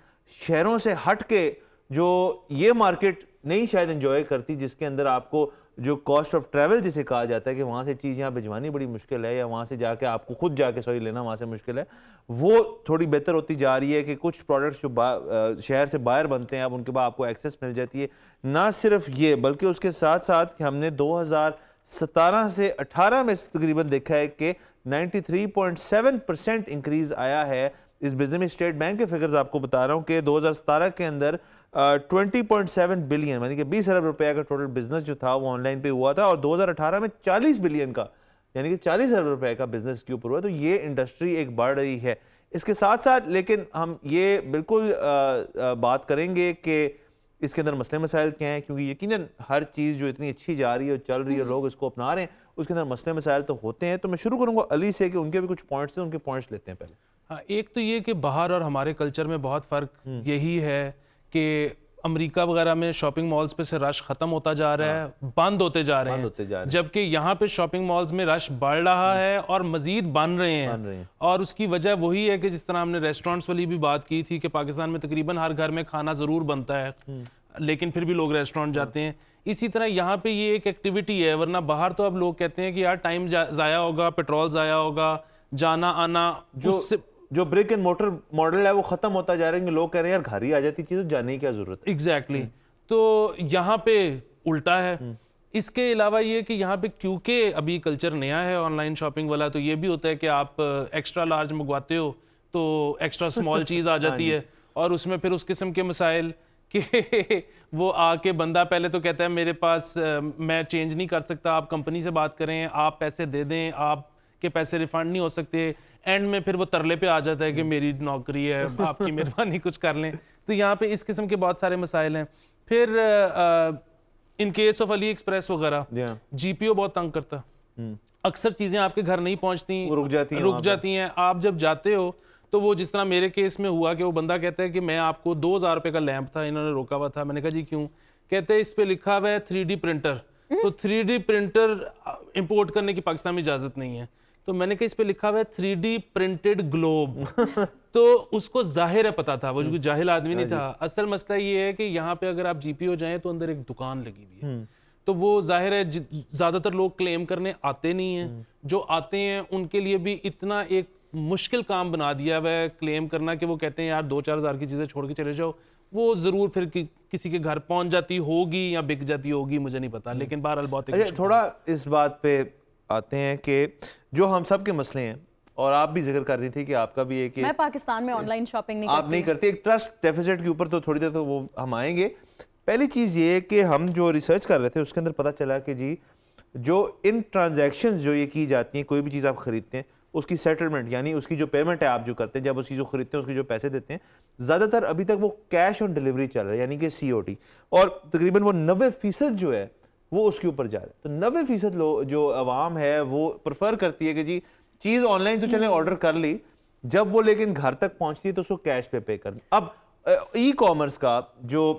شہروں سے ہٹ کے جو یہ مارکیٹ نہیں شاید انجوائے کرتی جس کے اندر آپ کو جو کاسٹ آف ٹریول جسے کہا جاتا ہے کہ وہاں سے چیز یہاں بھجوانی بڑی مشکل ہے یا وہاں سے جا کے آپ کو خود جا کے لینا وہاں سے مشکل ہے, وہ تھوڑی بہتر ہوتی جا رہی ہے کہ کچھ پروڈکٹس جو شہر سے باہر بنتے ہیں اب ان کے بعد آپ کو ایکسیس مل جاتی ہے. نہ صرف یہ بلکہ اس کے ساتھ ساتھ کہ ہم نے 2017 سے 18 میں تقریباً دیکھا ہے کہ 93.7% انکریز آیا ہے اس بزنس میں. اسٹیٹ بینک کے فگرز آپ کو بتا رہا ہوں کہ 2017 کے اندر 20.7 بلین یعنی کہ 20 ارب روپے کا ٹوٹل بزنس جو تھا وہ آن لائن پہ ہوا تھا, اور 2018 میں 40 بلین کا یعنی کہ 40 ارب روپے کا بزنس کے اوپر ہوا. تو یہ انڈسٹری ایک بڑھ رہی ہے. اس کے ساتھ ساتھ لیکن ہم یہ بالکل بات کریں گے کہ اس کے اندر مسئلے مسائل کیا ہیں, کیونکہ یقیناً ہر چیز جو اتنی اچھی جا رہی ہے اور چل رہی ہے لوگ اس کو اپنا رہے ہیں, اس کے اندر مسئلے مسائل تو ہوتے ہیں. تو میں شروع کروں گا علی سے کہ ان کے بھی کچھ پوائنٹس ہیں, ان کے پوائنٹس لیتے ہیں پہلے. ہاں, ایک تو یہ کہ باہر اور ہمارے کلچر میں بہت فرق یہی ہے کہ امریکہ وغیرہ میں شاپنگ مالز پہ سے رش ختم ہوتا جا رہا ہے, بند ہوتے جا رہے ہیں, جبکہ یہاں پہ شاپنگ مالز میں رش بڑھ رہا ہے اور مزید بن رہے ہیں. اور اس کی وجہ وہی ہے کہ جس طرح ہم نے ریسٹورنٹس والی بھی بات کی تھی کہ پاکستان میں تقریباً ہر گھر میں کھانا ضرور بنتا ہے لیکن پھر بھی لوگ ریسٹورنٹ جاتے ہیں. اسی طرح یہاں پہ یہ ایک ایکٹیویٹی ہے, ورنہ باہر تو اب لوگ کہتے ہیں کہ یار ٹائم ضائع ہوگا, پیٹرول ضائع ہوگا, جانا آنا, جو بریک اینڈ موٹر ماڈل ہے وہ ختم ہوتا جا رہا ہے. لوگ کہہ رہے ہیں یار گھر ہی آ جاتی چیز, جانے کی کیا ضرورت ہے. ایگزیکٹلی. تو یہاں پہ الٹا ہے اس کے علاوہ یہ کہ یہاں پہ کیونکہ ابھی کلچر نیا ہے آن لائن شاپنگ والا، تو یہ بھی ہوتا ہے کہ آپ ایکسٹرا لارج منگواتے ہو تو ایکسٹرا اسمال چیز آ جاتی ہے، اور اس میں پھر اس قسم کے مسائل کہ وہ آ کے بندہ پہلے تو کہتا ہے میرے پاس میں چینج نہیں کر سکتا، آپ کمپنی سے بات کریں، آپ پیسے دے دیں، آپ کے پیسے ریفنڈ نہیں ہو سکتے، اینڈ میں پھر وہ ترلے پہ آ جاتا ہے کہ میری نوکری ہے، آپ کی مہربانی کچھ کر لیں. تو یہاں پہ اس قسم کے بہت سارے مسائل ہیں. پھر in case of Ali express وغیرہ جی پی او بہت تنگ کرتا، اکثر چیزیں آپ کے گھر نہیں پہنچتی، رک جاتی ہیں. آپ جب جاتے ہو تو وہ جس طرح میرے کیس میں ہوا کہ وہ بندہ کہتا ہے کہ میں آپ کو 2000 روپے کا لیمپ تھا، انہوں نے روکا ہوا تھا. میں نے کہا جی کیوں؟ کہتے ہیں اس پہ لکھا ہوا ہے 3D پرنٹر. تو 3D پرنٹر امپورٹ کرنے کی پاکستان میں اجازت نہیں ہے. تو میں نے کہا اس پہ لکھا ہوا ہے 3D پرنٹڈ گلوب. تو اس کو ظاہر ہے پتا تھا، وہ جو جاہل آدمی نہیں تھا. اصل مسئلہ یہ ہے کہ یہاں پہ اگر آپ جی پی او جائیں تو اندر ایک دکان لگی ہوئی ہے، تو وہ ظاہر ہے زیادہ تر لوگ کلیم کرنے آتے نہیں ہیں. جو آتے ہیں ان کے لیے بھی اتنا ایک مشکل کام بنا دیا ہوا ہے کلیم کرنا کہ وہ کہتے ہیں یار 2-4 ہزار کی چیزیں چھوڑ کے چلے جاؤ. وہ ضرور پھر کسی کے گھر پہنچ جاتی ہوگی یا بک جاتی ہوگی، مجھے نہیں پتا، لیکن بہرحال بہت تھوڑا اس بات پہ آتے ہیں کہ جو ہم سب کے مسئلے ہیں، اور آپ بھی ذکر کر رہی تھی کہ آپ کا بھی ہے کہ میں پاکستان میں آن لائن شاپنگ نہیں آپ نہیں کرتی، ایک ٹرسٹ ڈیفیسٹ کے اوپر تو تھوڑی دیر تو وہ ہم آئیں گے. پہلی چیز یہ ہے کہ ہم جو ریسرچ کر رہے تھے اس کے اندر پتہ چلا کہ جی جو ان ٹرانزیکشن جو یہ کی جاتی ہیں، کوئی بھی چیز آپ خریدتے ہیں اس کی سیٹلمنٹ یعنی اس کی جو پیمنٹ ہے آپ جو کرتے ہیں، جب اس چیز کو خریدتے ہیں اس کی جو پیسے دیتے ہیں، زیادہ تر ابھی تک وہ کیش آن ڈیلیوری چل رہا ہے، یعنی کہ COD، اور تقریباً وہ 90% جو ہے وہ اس کے اوپر جا رہا ہے. تو 90% لوگ جو عوام ہے وہ پریفر کرتی ہے کہ جی چیز آن لائن تو چلیں آرڈر کر لی، جب وہ لیکن گھر تک پہنچتی ہے تو اس کو کیش پے کر دیں. اب ای کامرس کا جو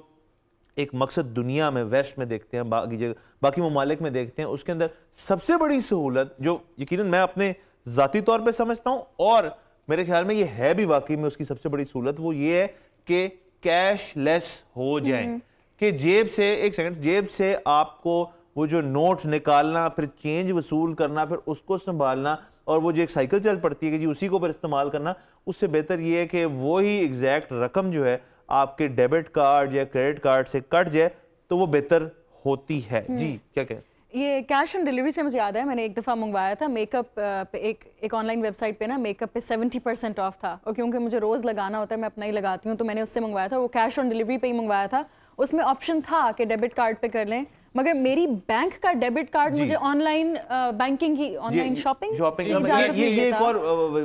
ایک مقصد دنیا میں ویسٹ میں دیکھتے ہیں، باقی ممالک میں دیکھتے ہیں، اس کے اندر سب سے بڑی سہولت جو یقیناً میں اپنے ذاتی طور پہ سمجھتا ہوں اور میرے خیال میں یہ ہے بھی واقعی میں اس کی سب سے بڑی سہولت، وہ یہ ہے کہ کیش لیس ہو جائیں. کہ جیب سے آپ کو وہ جو نوٹ نکالنا، پھر چینج وصول کرنا، پھر اس کو سنبھالنا، اور وہ جو ایک سائیکل چل پڑتی ہے کہ جی اسی کو پھر استعمال کرنا، اس سے بہتر یہ ہے کہ وہی ایگزیکٹ رقم جو ہے آپ کے ڈیبٹ کارڈ یا کریڈٹ کارڈ سے کٹ جائے تو وہ بہتر ہوتی ہے. جی کیا کہیں؟ یہ کیش آن ڈیلیوری سے مجھے یاد ہے، میں نے ایک دفعہ منگوایا تھا میک اپ پہ، ایک آن لائن ویب سائٹ پہ نا میک اپ پہ 70% آف تھا، اور کیونکہ مجھے روز لگانا ہوتا ہے میں اپنا ہی لگاتی ہوں تو میں نے اس سے منگوایا تھا. وہ کیش آن ڈیلیوری پہ ہی منگوایا تھا. اس میں آپشن تھا کہ ڈیبٹ کارڈ پہ کر لیں، مگر میری بینک کا ڈیبٹ کارڈ مجھے on line banking he, on line shopping یہ ایک اور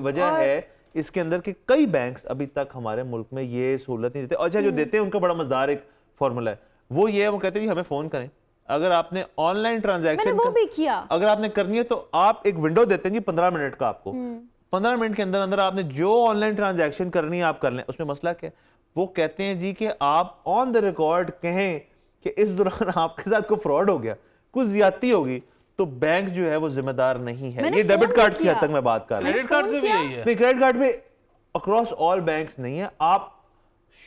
وجہ ہے اس کے اندر کہ کئی بینکس ابھی تک ہمارے ملک میں یہ سہولت نہیں دیتے. اچھا جو دیتے ہیں ان کا بڑا مزدار ایک فارمولا ہے، وہ یہ ہے، وہ کہتے ہیں جی ہمیں فون کریں، اگر آپ نے آن لائن ٹرانزیکشن وہ بھی کیا، اگر آپ نے کرنی ہے تو آپ ایک ونڈو دیتے ہیں جی 15 منٹ کا، آپ کو 15 منٹ کے اندر اندر آپ نے جو آن لائن ٹرانزیکشن کرنی ہے آپ کر لیں. اس میں مسئلہ کیا ہے؟ وہ کہتے ہیں جی کہ آپ آن دا ریکارڈ کہیں کہ اس دوران آپ کے ساتھ کوئی فراڈ ہو گیا، کچھ زیادتی ہوگی، تو بینک جو ہے وہ ذمہ دار نہیں ہے. یہ ڈیبٹ کارڈز کی حد تک میں بات کر رہا ہوں. کریڈٹ کارڈ سے بھی یہی ہے. نہیں، کریڈٹ کارڈ میں اکراس آل بینکس نہیں ہے. آپ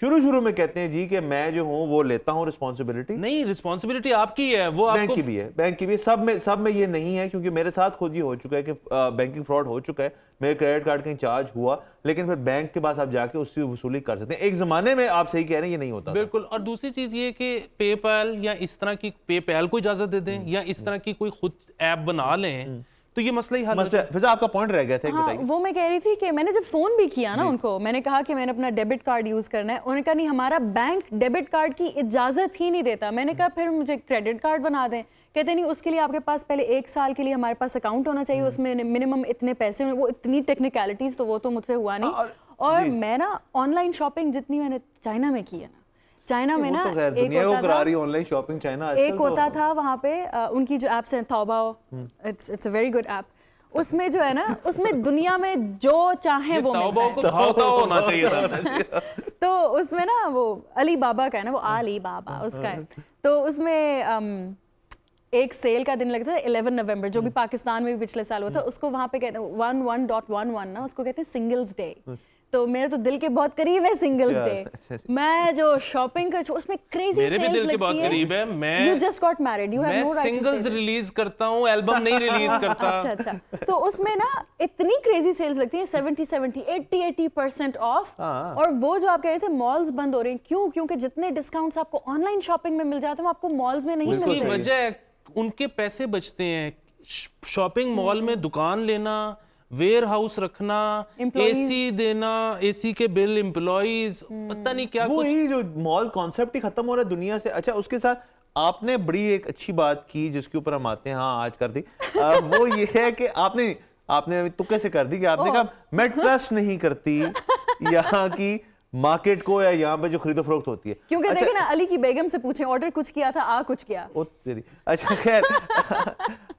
شروع میں کہتے ہیں جی کہ میں جو ہوں وہ لیتا ہوں رسپانسبلٹی. نہیں، رسپانسبلٹی آپ کی ہے، وہ بینک کی بھی ہے، بینک کی بھی ہے، سب میں یہ نہیں ہے، کیونکہ میرے ساتھ خود یہ ہو چکا ہے کہ بینکنگ فراڈ ہو چکا ہے. میرے کریڈٹ کارڈ کہیں چارج ہوا، لیکن پھر بینک کے پاس آپ جا کے اس کی وصولی کر سکتے ہیں. ایک زمانے میں آپ صحیح کہہ رہے ہیں یہ نہیں ہوتا. بالکل. اور دوسری چیز یہ کہ پے پیل یا اس طرح کی پے پیل کو اجازت دے دیں یا اس طرح کی کوئی خود ایپ بنا لیں تو یہ مسئلہ ہی حل ہے. فضا آپ کا پوائنٹ رہ گیا تھا، بتائیے. وہ میں کہہ رہی تھی کہ میں نے جب فون بھی کیا نا ان کو، میں نے کہا کہ میں نے اپنا ڈیبٹ کارڈ یوز کرنا ہے، انہوں نے کہا نہیں ہمارا بینک ڈیبٹ کارڈ کی اجازت ہی نہیں دیتا. میں نے کہا پھر مجھے کریڈٹ کارڈ بنا دیں. کہتے نہیں اس کے لیے آپ کے پاس پہلے 1 سال کے لیے ہمارے پاس اکاؤنٹ ہونا چاہیے، اس میں منیمم اتنے پیسے، وہ اتنی ٹیکنیکلٹیز تو وہ تو مجھ سے ہوا نہیں. اور میں نا آن لائن شاپنگ جتنی میں نے چائنا میں کی ہے نا، چائنا میں نا ایک ہوتا تھا وہاں پہ ان کی جو ایپس ہیں Taobao, it's a very good app. اس میں جو ہے نا، اس میں دنیا میں جو چاہیں وہ ملتا ہے. تو اس میں نا وہ علی بابا کا ہے نا، وہ علی بابا اس کا ہے. تو اس میں ایک سیل کا دن لگتا ہے 11 نومبر، جو بھی پاکستان میں بھی پچھلے سال ہوتا ہے. اس کو وہاں پہ کہتے ہیں 11.11 نا، اس کو کہتے ہیں سنگلز ڈے. تو میرے تو دل کے بہت قریب ہے سنگلز ڈے. میں جو شاپنگ کر اس میں کریزی میرے بھی دل کے بہت قریب ہے. میں you just got married, you have no right to singles release کرتا ہوں، البم نہیں ریلیز کرتا. اچھا. تو اس میں نا اتنی کریزی سیلز لگتی ہیں 70 80% آف. اور وہ جو آپ کہہ رہے تھے مالز بند ہو رہے ہیں، کیوں؟ کیونکہ جتنے ڈسکاؤنٹس آپ کو آن لائن شاپنگ میں مل جاتے ہیں وہ آپ کو مالز میں نہیں ملتے. وجہ ان کے پیسے بچتے ہیں. شاپنگ مال میں دکان لینا, ویئر ہاؤس رکھنا, اے سی دینا, اے سی کے بل, امپلائیز, پتہ نہیں کیا وہ یہی جو مال کانسیپٹ ہی ختم ہو رہا ہے دنیا سے. اچھا اس کے ساتھ آپ نے بڑی ایک اچھی بات کی جس کے اوپر ہم آتے ہیں, ہاں آج کر دی, وہ یہ ہے کہ آپ نے تو کیسے کر دی کہ آپ نے کہا میں ٹرسٹ نہیں کرتی یہاں کی مارکیٹ کو یا یہاں پہ جو خرید و فروخت ہوتی ہے. کیونکہ دیکھیں نا, علی کی بیگم سے پوچھیں آرڈر کچھ کیا تھا, کچھ کیا. اچھا خیر,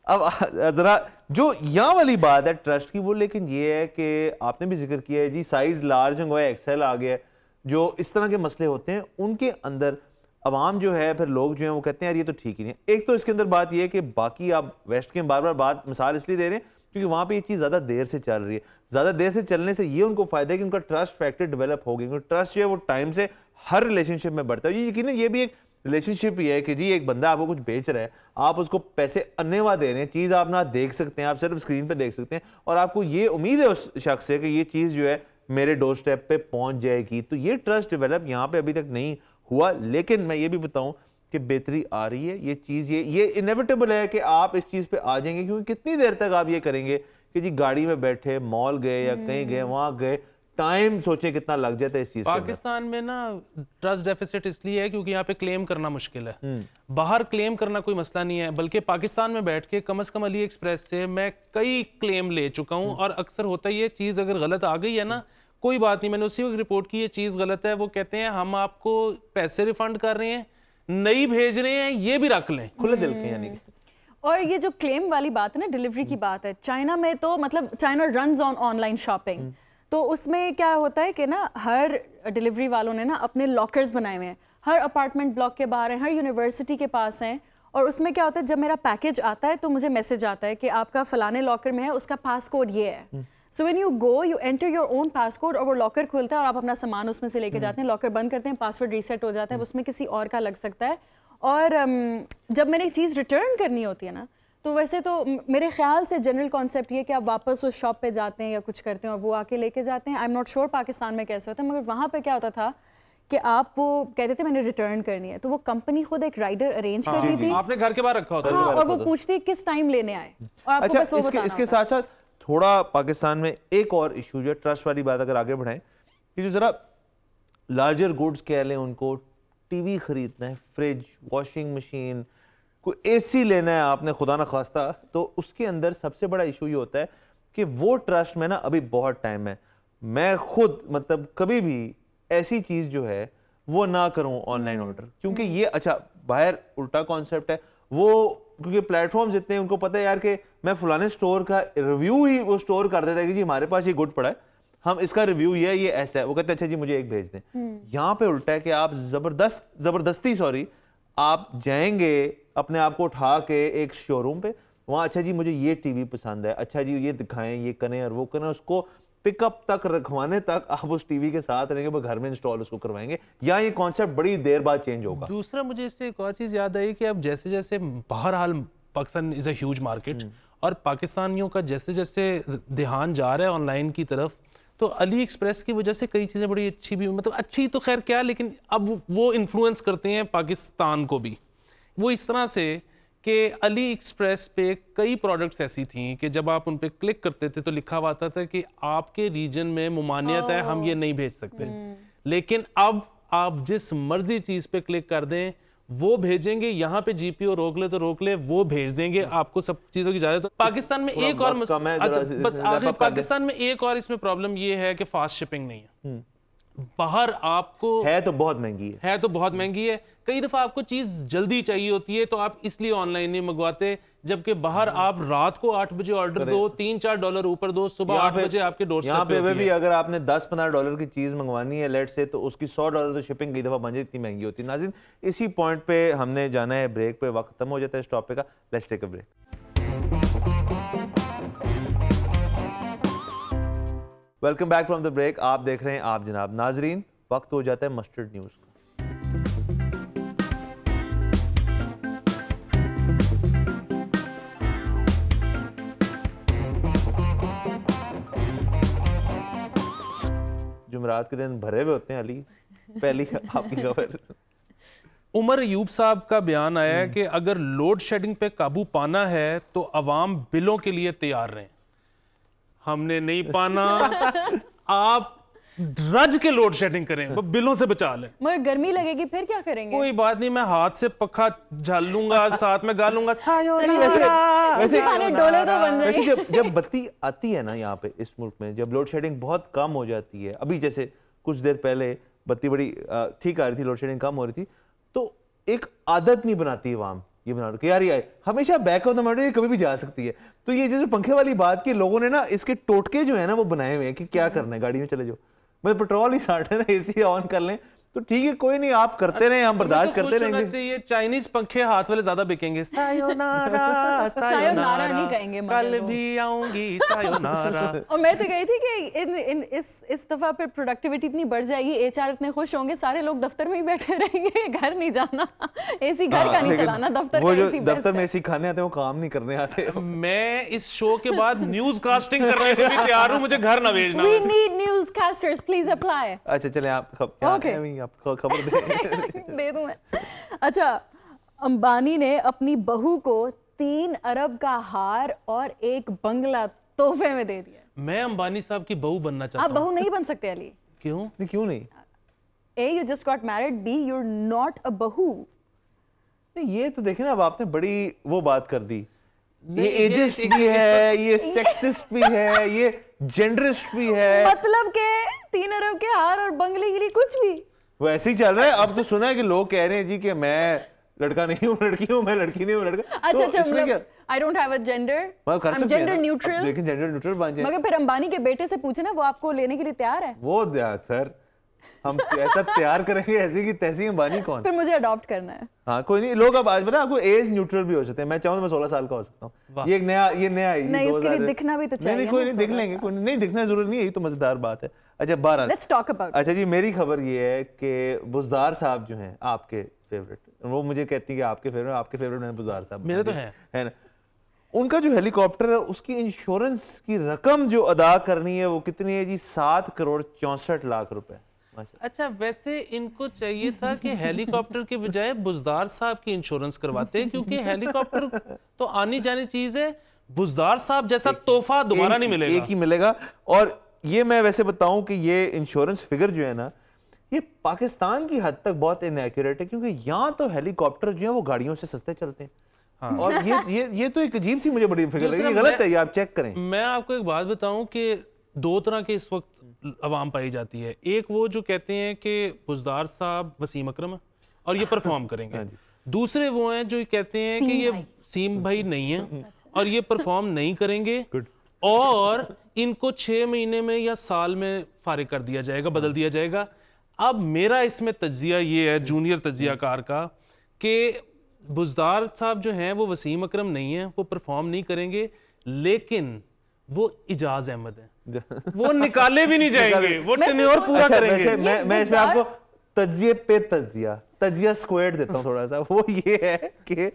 اب ذرا جو یہاں والی بات ہے ٹرسٹ کی وہ, لیکن یہ ہے کہ آپ نے بھی ذکر کیا ہے جی سائز لارج منگوایا, ایکسل آ گیا ہے, جو اس طرح کے مسئلے ہوتے ہیں ان کے اندر عوام جو ہے پھر لوگ جو ہیں وہ کہتے ہیں یار یہ تو ٹھیک ہی نہیں ہے. ایک تو اس کے اندر بات یہ ہے کہ باقی آپ ویسٹ کے بار بار بات مثال اس لیے دے رہے ہیں کیونکہ وہاں پہ یہ چیز زیادہ دیر سے چل رہی ہے. زیادہ دیر سے چلنے سے یہ ان کو فائدہ ہے کہ ان کا ٹرسٹ فیکٹر ڈیولپ ہو گئی, کیونکہ ٹرسٹ جو ہے وہ ٹائم سے ہر ریلیشن شپ میں بڑھتا ہے. یہ یقیناً یہ بھی ایک ریلیشن شپ ہی ہے کہ جی ایک بندہ آپ کو کچھ بیچ رہا ہے, آپ اس کو پیسے انیوا دے رہے ہیں, چیز آپ نہ دیکھ سکتے ہیں, آپ صرف اسکرین پہ دیکھ سکتے ہیں, اور آپ کو یہ امید ہے اس شخص سے کہ یہ چیز جو ہے میرے ڈور اسٹیپ پہ پہنچ جائے گی. تو یہ ٹرسٹ ڈیولپ یہاں پہ ابھی تک نہیں ہوا, لیکن میں یہ بھی بتاؤں کہ بہتری آ رہی ہے. یہ چیز یہ انیویٹیبل ہے کہ آپ اس چیز پہ آ جائیں گے, کیونکہ کتنی دیر تک آپ یہ کریں گے کہ جی گاڑی میں بیٹھے مال گئے یا کہیں گئے وہاں گئے, ٹائم سوچیں کتنا لگ جاتا ہے اس چیز. پاکستان میں نا ٹرسٹ ڈیفیسٹ اس لیے ہے کیونکہ یہاں پہ کلیم کرنا مشکل ہے. باہر کلیم کرنا کوئی مسئلہ نہیں ہے, بلکہ پاکستان میں بیٹھ کے کم از کم علی ایکسپریس سے میں کئی کلیم لے چکا ہوں, اور اکثر ہوتا ہے یہ چیز اگر غلط آ گئی ہے نا کوئی بات نہیں, میں نے اسی وقت رپورٹ کی یہ چیز غلط ہے, وہ کہتے ہیں ہم آپ کو پیسے ریفنڈ کر رہے ہیں, نئی بھیج رہے ہیں, یہ بھی رکھ لیں. کھلے دل کے یعنی. اور یہ جو کلیم والی بات ہے نا, ڈیلیوری کی بات ہے, چائنا میں تو مطلب China runs on line shopping, تو اس میں کیا ہوتا ہے کہ نا ہر ڈیلیوری والوں نے نا اپنے لاکرز بنائے ہوئے ہیں, ہر اپارٹمنٹ بلاک کے باہر ہیں, ہر یونیورسٹی کے پاس ہیں, اور اس میں کیا ہوتا ہے جب میرا پیکیج آتا ہے تو مجھے میسج آتا ہے کہ آپ کا فلانے لاکر میں ہے, اس کا پاس کوڈ یہ ہے. So when you go you enter your own pass code, اور وہ لاکر کھلتا ہے اور آپ اپنا سامان اس میں سے لے کے جاتے ہیں, لاکر بند کرتے ہیں, پاسورڈ ریسیٹ ہو جاتا ہے, اس میں کسی اور کا لگ سکتا ہے. اور جب میں نے ایک چیز ریٹرن کرنی ہوتی ہے نا, تو ویسے تو میرے خیال سے جنرل کانسیپٹ یہ کہ آپ واپس اس شاپ پہ جاتے ہیں یا کچھ کرتے ہیں اور وہ آ کے لے کے جاتے ہیں. I am not sure Pakistan میں کیسے ہوتا ہے, مگر وہاں پہ کیا ہوتا تھا کہ آپ وہ کہتے تھے میں نے ریٹرن کرنی ہے, تو وہ کمپنی خود ایک رائڈر ارینج کرتی تھی, آپ نے گھر کے باہر رکھا ہوتا ہاں, اور وہ پوچھتی کس ٹائم لینے آئے, اور آپ کو بس وہ بتانا ہوتا. اس کے ساتھ ساتھ تھوڑا پاکستان میں ایک اور ایشو جو ہے ٹرسٹ والی بات اگر آگے بڑھائیں, کہ جو ذرا لارجر گوڈز کہہ لیں, ان کو ٹی وی خریدنا ہے, فریج, واشنگ مشین, کوئی اے سی لینا ہے آپ نے خدا نہ خواستہ, تو اس کے اندر سب سے بڑا ایشو یہ ہوتا ہے کہ وہ ٹرسٹ میں نا ابھی بہت ٹائم ہے. میں خود مطلب کبھی بھی ایسی چیز جو ہے وہ نہ کروں آن لائن آرڈر, کیونکہ یہ اچھا باہر الٹا کانسیپٹ ہے, وہ کیونکہ پلیٹ فارمز اتنے ہیں ان کو پتہ ہے یار کہ میں فلانے سٹور کا ریویو ہی وہ سٹور کر دیتا ہے کہ جی ہمارے پاس یہ گڈ پڑا ہے, ہم اس کا ریویو یہ ہے, یہ ایسا ہے, وہ کہتے ہیں اچھا جی مجھے ایک بھیج دیں. یہاں پہ الٹا ہے کہ آپ زبردستی آپ جائیں گے اپنے آپ کو اٹھا کے ایک شو روم پہ, وہاں اچھا جی مجھے یہ ٹی وی پسند ہے, اچھا جی یہ دکھائیں, یہ کریں اور وہ کریں, اس کو پک اپ تک رکھوانے تک آپ اس ٹی وی کے ساتھ رہیں گے, وہ گھر میں انسٹال اس کو کروائیں گے, یا یہ کانسیپٹ بڑی دیر بعد چینج ہوگا. دوسرا مجھے اس سے ایک اور چیز یاد آئی کہ اب جیسے جیسے بہرحال پاکستان از اے ہیوج مارکیٹ, اور پاکستانیوں کا جیسے جیسے دھیان جا رہا ہے آن لائن کی طرف, تو علی ایکسپریس کی وجہ سے کئی چیزیں بڑی اچھی بھی, مطلب اچھی تو خیر کیا, لیکن اب وہ انفلوئنس کرتے ہیں پاکستان کو بھی. وہ اس طرح سے کہ علی ایکسپریس پہ کئی پروڈکٹس ایسی تھیں کہ جب آپ ان پہ کلک کرتے تھے تو لکھا ہوا تھا کہ آپ کے ریجن میں ممانعت ہے, ہم یہ نہیں بھیج سکتے. لیکن اب آپ جس مرضی چیز پہ کلک کر دیں وہ بھیجیں گے, یہاں پہ جی پی او روک لے تو روک لے, وہ بھیج دیں گے, آپ کو سب چیزوں کی اجازت. پاکستان میں ایک اور بس آخر پاکستان میں ایک اور اس میں پرابلم یہ ہے کہ فاسٹ شپنگ نہیں ہے. باہر آپ کو ہے تو بہت مہنگی ہے, کئی دفعہ آپ کو چیز جلدی چاہیے ہوتی ہے تو آپ اس لیے آن لائن نہیں منگواتے, جبکہ باہر آپ رات کو 8 بجے آرڈر دو, $3-4 اوپر دو, صبح 8 بجے آپ کے ڈور یہاں پہ بھی اگر آپ نے $10-15 کی چیز منگوانی ہے لیٹ سے, تو اس کی $100 تو شپنگ کئی دفعہ بن جاتی, اتنی مہنگی ہوتی ہے. ناظرین اسی پوائنٹ پہ ہم نے جانا ہے بریک پہ, وقت ختم ہو جاتا ہے اس ٹاپک کا. Let's take a break. Welcome back from the break. آپ دیکھ رہے ہیں آپ جناب. ناظرین وقت ہو جاتا ہے مسٹرڈ نیوز کا. جمعرات کے دن بھرے ہوئے ہوتے ہیں علی, پہلی آپ کی خبر. عمر ایوب صاحب کا بیان آیا ہے کہ اگر لوڈ شیڈنگ پہ قابو پانا ہے تو عوام بلوں کے لیے تیار رہیں. ہم نے نہیں پانا, آپ رج کے لوڈ شیڈنگ کریں, وہ بلوں سے بچا لیں. مگر گرمی لگے گی پھر کیا کریں گے؟ کوئی بات نہیں, میں ہاتھ سے پکھا جھال لوں گا, ساتھ میں گا لوں گا ویسے ڈولے تو بن جائیں گے. جب بتی آتی ہے نا یہاں پہ اس ملک میں, جب لوڈ شیڈنگ بہت کم ہو جاتی ہے, ابھی جیسے کچھ دیر پہلے بتی بڑی ٹھیک آ رہی تھی, لوڈ شیڈنگ کم ہو رہی تھی, تو ایک عادت نہیں بناتی عوام یہ بنا کہ یار یہ ہمیشہ بیک آف دا مائنڈ یہ کبھی بھی جا سکتی ہے. تو یہ جیسے پنکھے والی بات کہ لوگوں نے نا اس کے ٹوٹکے جو ہے نا وہ بنائے ہوئے ہیں کہ کیا کرنا ہے, گاڑی میں چلے جاؤ, میں پیٹرول ہی ساٹھ ہے نا, اے سی آن کر لیں, تو ٹھیک ہے کوئی نہیں, آپ کرتے رہیں, ہم برداشت کرتے رہیں گے. یہ چائنیز پنکھے ہاتھ والے زیادہ بکیں گے. سایونارا نہیں کہیں گے, کل بھی آؤں گی سایونارا. اور میں تو گئی تھی کہ اس دفعہ پہ پروڈکٹیوٹی اتنی بڑھ جائے گی, ایچ آر اتنے خوش ہوں گے, سارے لوگ دفتر میں ہی بیٹھے رہیں گے, گھر نہیں جانا, اے سی گھر کا نہیں چلانا, دفتر کا اے سی. دفتر میں اے سی کھانے آتے ہیں وہ کام نہیں کرنے آتے. میں اس شو کے بعد نیوز کاسٹنگ کرنے کے لیے تیار ہوں, مجھے گھر نہ بھیجنا. We need newscasters, please apply. اچھا چلیں آپ خبر دیں. دے دوں میں. اچھا, امبانی نے اپنی بہو کو 3 ارب کا ہار اور ایک بنگلہ تحفے میں دے دیا. میں امبانی صاحب کی بہو بننا چاہتا ہوں. آپ بہو نہیں بن سکتے علی. کیوں نہیں؟ A, you just got married. B, you're not a بہو. نہیں, یہ تو دیکھیں نا, اب آپ نے بڑی وہ بات کر دی, یہ ایجسٹ بھی ہے, یہ سیکسسٹ بھی ہے, یہ جینڈرسٹ بھی ہے. مطلب کہ 3 ارب کے ہار اور بنگلے کے لیے کچھ بھی وہ ایسے ہی چل رہا ہے. اب تو سنا ہے کہ لوگ کہہ رہے ہیں جی کہ میں لڑکا نہیں ہوں, لڑکی ہوں, میں لڑکی نہیں ہوں, لڑکا. اچھا, I don't have a gender. I'm gender neutral. لیکن جینڈر نیوٹرل بن جائے. مگر پھر امبانی کے بیٹے سے پوچھیں نا, وہ آپ کو لینے کے لیے تیار ہے. وہ سر ہم ایسا تیار کریں گے ایسی کی تیسی. امبانی کون؟ پھر مجھے اڈاپٹ کرنا ہے. ہاں کوئی نہیں, لوگ اب آج بتا آپ کو ایج نیوٹرل بھی ہو سکتے ہیں. میں چاہوں تو میں 16 سال کا ہو سکتا ہوں. یہ نیا نہیں, اس کے لیے دکھنا بھی تو چاہیے. نہیں کوئی نہیں, دیکھ لیں گے, کوئی نہیں دکھنا ضروری نہیں, یہی تو مزیدار بات ہے. اچھا بہرحال لیٹس ٹاک اباؤٹ. اچھا جی, میری خبر یہ ہے کہ بزدار صاحب جو ہیں آپ کے فیوریٹ, وہ مجھے کہتی ہیں کہ آپ کے فیوریٹ میں بزدار صاحب میرے تو ہیں ہے نا, ان کا جو ہیلی کاپٹر ہے اس کی انشورنس کی رقم جو ادا کرنی ہے وہ کتنی ہے جی؟ 7,64,00,000 روپے. اچھا, ویسے ان کو چاہیے تھا کہ ہیلی کاپٹر کے بجائے بزدار صاحب کی انشورنس کرواتے, کیونکہ ہیلی کاپٹر تو آنی جانی چیز ہے, بزدار صاحب جیسا تحفہ دوبارہ نہیں ملے گا. ایک ہی ملے گا. اور یہ میں ویسے بتاؤں کہ یہ انشورنس فگر جو ہے نا, یہ پاکستان کی حد تک بہت انیکوریٹ ہے, کیونکہ یہاں تو ہیلی کاپٹر جو ہیں وہ گاڑیوں سے سستے چلتے ہیں. اور یہ تو ایک عجیب سی مجھے بڑی فکر لگی, یہ غلط ہے, یہ آپ چیک کریں. میں آپ کو ایک بات بتاؤں کہ 2 طرح کے اس وقت عوام پائی جاتی ہے. ایک وہ جو کہتے ہیں کہ بزدار صاحب وسیم اکرم ہے اور یہ پرفارم کریں گے. دوسرے وہ ہیں جو کہتے ہیں کہ یہ سیم بھائی نہیں ہے اور یہ پرفارم نہیں کریں گے, اور ان کو 6 مہینے میں یا سال میں فارغ کر دیا جائے گا, بدل دیا جائے گا. اب میرا اس میں تجزیہ یہ ہے, جونیئر تجزیہ کار کا, کہ بزدار صاحب جو ہیں وہ وسیم اکرم نہیں ہیں, وہ پرفارم نہیں کریں گے, لیکن وہ اجاز احمد ہیں, وہ نکالے بھی نہیں جائیں گے, وہ ٹینیور پورا کریں گے. میں اس میں آپ کو تجزیے پہ تجزیہ سکوائرڈ دیتا ہوں تھوڑا سا. وہ یہ ہے کہ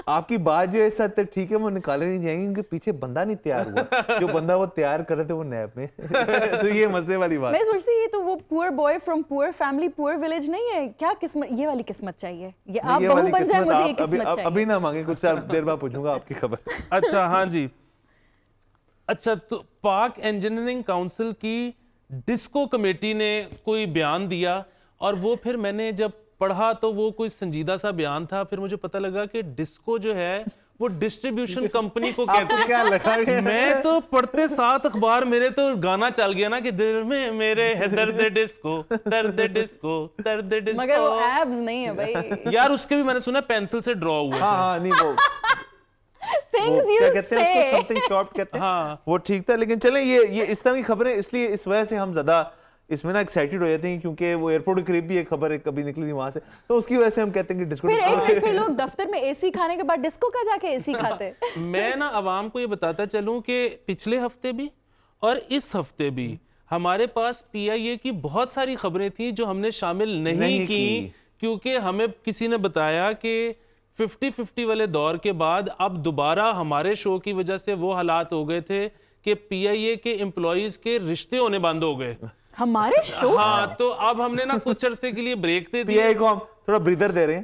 آپ کی بات جو اس حد تک ٹھیک ہے, وہ نکالے نہیں جائیں گے کیونکہ پیچھے بندہ نہیں تیار ہوا, جو بندہ وہ تیار کر رہے تھے وہ نیب میں. تو یہ مسئلے والی بات. میں سوچتی یہ تو وہ پور بوائے فرام پور فیملی پور ولیج نہیں ہے کیا؟ قسمت, یہ والی قسمت چاہیے, یہ آپ بہو بن جائیں, مجھے یہ قسمت چاہیے. ابھی نہ مانگے, کچھ دیر بعد پوچھوں گا آپ کی خبر. اچھا ہاں جی, اچھا تو پاک انجینئرنگ کاؤنسل کی ڈسکو کمیٹی نے کوئی بیان دیا, اور وہ پھر میں نے جب پڑھا تو وہ کوئی سنجیدہ سا بیان تھا. پھر مجھے پتہ لگا کہ ڈسکو جو ہے وہ ڈسٹریبیوشن کمپنی کو کہتے ہیں. کیا لگا ہے؟ میں تو پڑھتے ساتھ اخبار میرے تو گانا چل گیا نا کہ دل میں میرے ہے درد ڈسکو, درد ڈسکو, درد ڈسکو. مگر وہ ایبز نہیں ہے بھائی یار, اس کے بھی میں نے سنا پینسل سے ڈرا ہوئے. ہاں نہیں وہ things you say. وہ ٹھیک تھا. لیکن چلیں یہ اس طرح کی خبریں اس لیے اس وجہ سے ہم زیادہ اس میں نا ایکسائٹیڈ ہو جاتے ہیں, کیونکہ وہ ایئرپورٹ کے قریب بھی ایک خبر کبھی نکلی تھی وہاں سے, تو اس کی وجہ سے ہم کہتے ہیں کہ ڈسکو. پھر لوگ دفتر میں اے سی کھانے کے بعد ڈسکو کا جا کے اے سی کھاتے. میں نا عوام کو یہ بتاتا چلوں کہ پچھلے ہفتے بھی اور اس ہفتے بھی ہمارے پاس PIA کی بہت ساری خبریں تھیں جو ہم نے شامل نہیں کی, کیونکہ ہمیں کسی نے بتایا کہ 50-50 والے دور کے بعد اب دوبارہ ہمارے شو کی وجہ سے وہ حالات ہو گئے تھے کہ PIA کے امپلائیز کے رشتے ہونے بند ہو گئے ہمارے شو. ہاں, تو اب ہم نے نا کچھ عرصے کے لیے بریک دے دی. PIA کو ہم تھوڑا بریدر دے رہے ہیں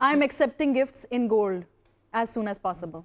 I am accepting gifts in gold as soon as possible.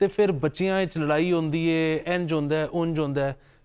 ਤੇ ਫਿਰ ਬੱਚਿਆਂ ਵਿੱਚ ਲੜਾਈ ਹੁੰਦੀ ਹੈ, ਇੰਜ ਹੁੰਦਾ ਹੈ, ਉਂਝ ਹੁੰਦਾ ਹੈ।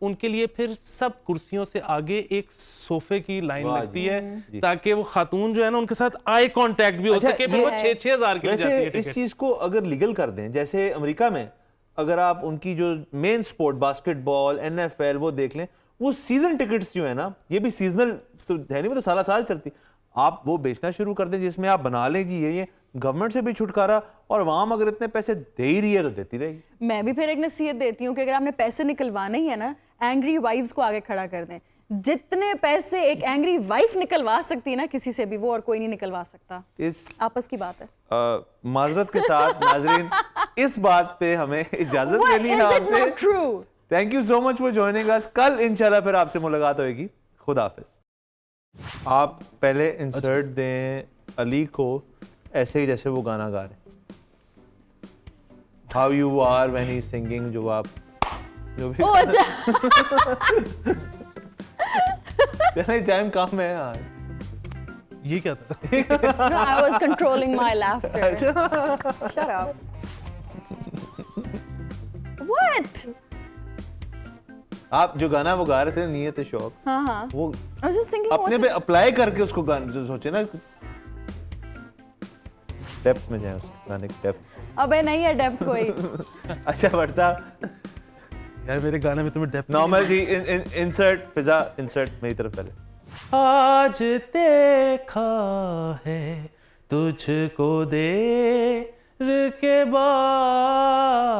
ان کے لیے پھر سب کرسیوں سے آگے ایک صوفے کی لائن لگتی ہے تاکہ وہ خاتون جو ہے نا ان کے ساتھ آئی کانٹیکٹ بھی ہو سکے. پھر وہ 6,000 کے لیے جاتی ہے. اس چیز کو اگر لیگل کر دیں, جیسے امریکہ میں اگر آپ ان کی جو مین سپورٹ باسکٹ بال, NFL وہ دیکھ لیں, وہ سیزن ٹکٹس جو ہے نا, یہ بھی سیزنل تو ہے نہیں, وہ تو سالہ سال چلتی, آپ وہ بیچنا شروع کر دیں جس میں آپ بنا لیں جی یہ گورنمنٹ سے بھی چھٹکارا, اور عوام اگر اتنے پیسے دے ہی رہی ہے تو دیتی رہے گی. میں بھی پھر ایک نصیحت دیتی ہوں کہ اگر آپ نے پیسے نکلوانے ہی ہے نا, اینگری وائفز کو آگے کھڑا کر دیں. جتنے پیسے ایک اینگری وائف نکلوا سکتی ہے نا کسی سے بھی, وہ اور کوئی نہیں نکلوا سکتا. آپس کی بات ہے. معذرت کے ساتھ ناظرین, اس بات پہ ہمیں اجازت لینی ہے آپ سے. Thank you so much for joining us. کل انشاءاللہ پھر آپ سے ملاقات ہوئے گی. خدا حافظ. آپ پہلے انسرٹ دیں علی کو ایسے ہی جیسے وہ گانا گا رہے ہیں. How you are when he's singing, جو آپ جو بھی چلیں ٹائم کم ہے یار. یہ کیا تھا؟ No, I was controlling my laughter. Shut up. What? آپ جو گانا وہ گا رہے تھے نیت شوق, ہاں وہ I was just thinking اپنے پہ اپلائی کر کے اس کو گانا سوچے نا, ڈیپتھ میں جائیں اس گانے کی ڈیپتھ. ابے نہیں ہے ڈیپتھ کوئی. اچھا بٹ صاحب یار میرے گانے میں تمہیں ڈیپتھ نارمل جی. انسرٹ فضا, انسرٹ میری طرف پہلے. آج دیکھا ہے تجھ کو دیر کے بعد,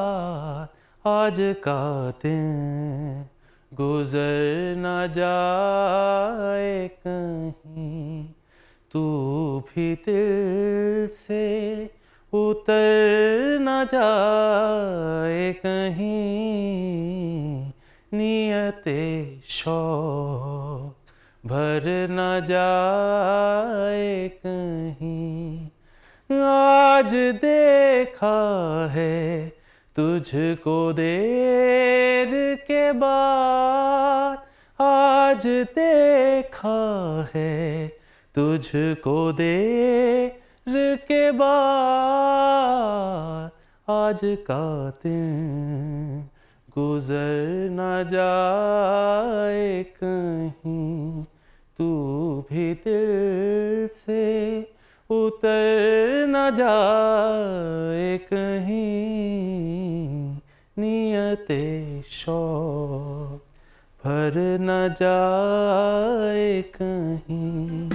آج کا دن گزر نہ جائے کہیں, تو بھی دل سے اتر نہ جائے کہیں, نیت شوق بھر نہ جائے کہیں. آج دیکھا ہے تجھ کو دیر کے بعد, آج دیکھا ہے تجھ کو دیر کے بعد, آج کا دن گزر نہ جائے کہیں, تو بھی دل سے اتر نہ جائے کہیں, نیت شوق بھر نہ جائے کہیں.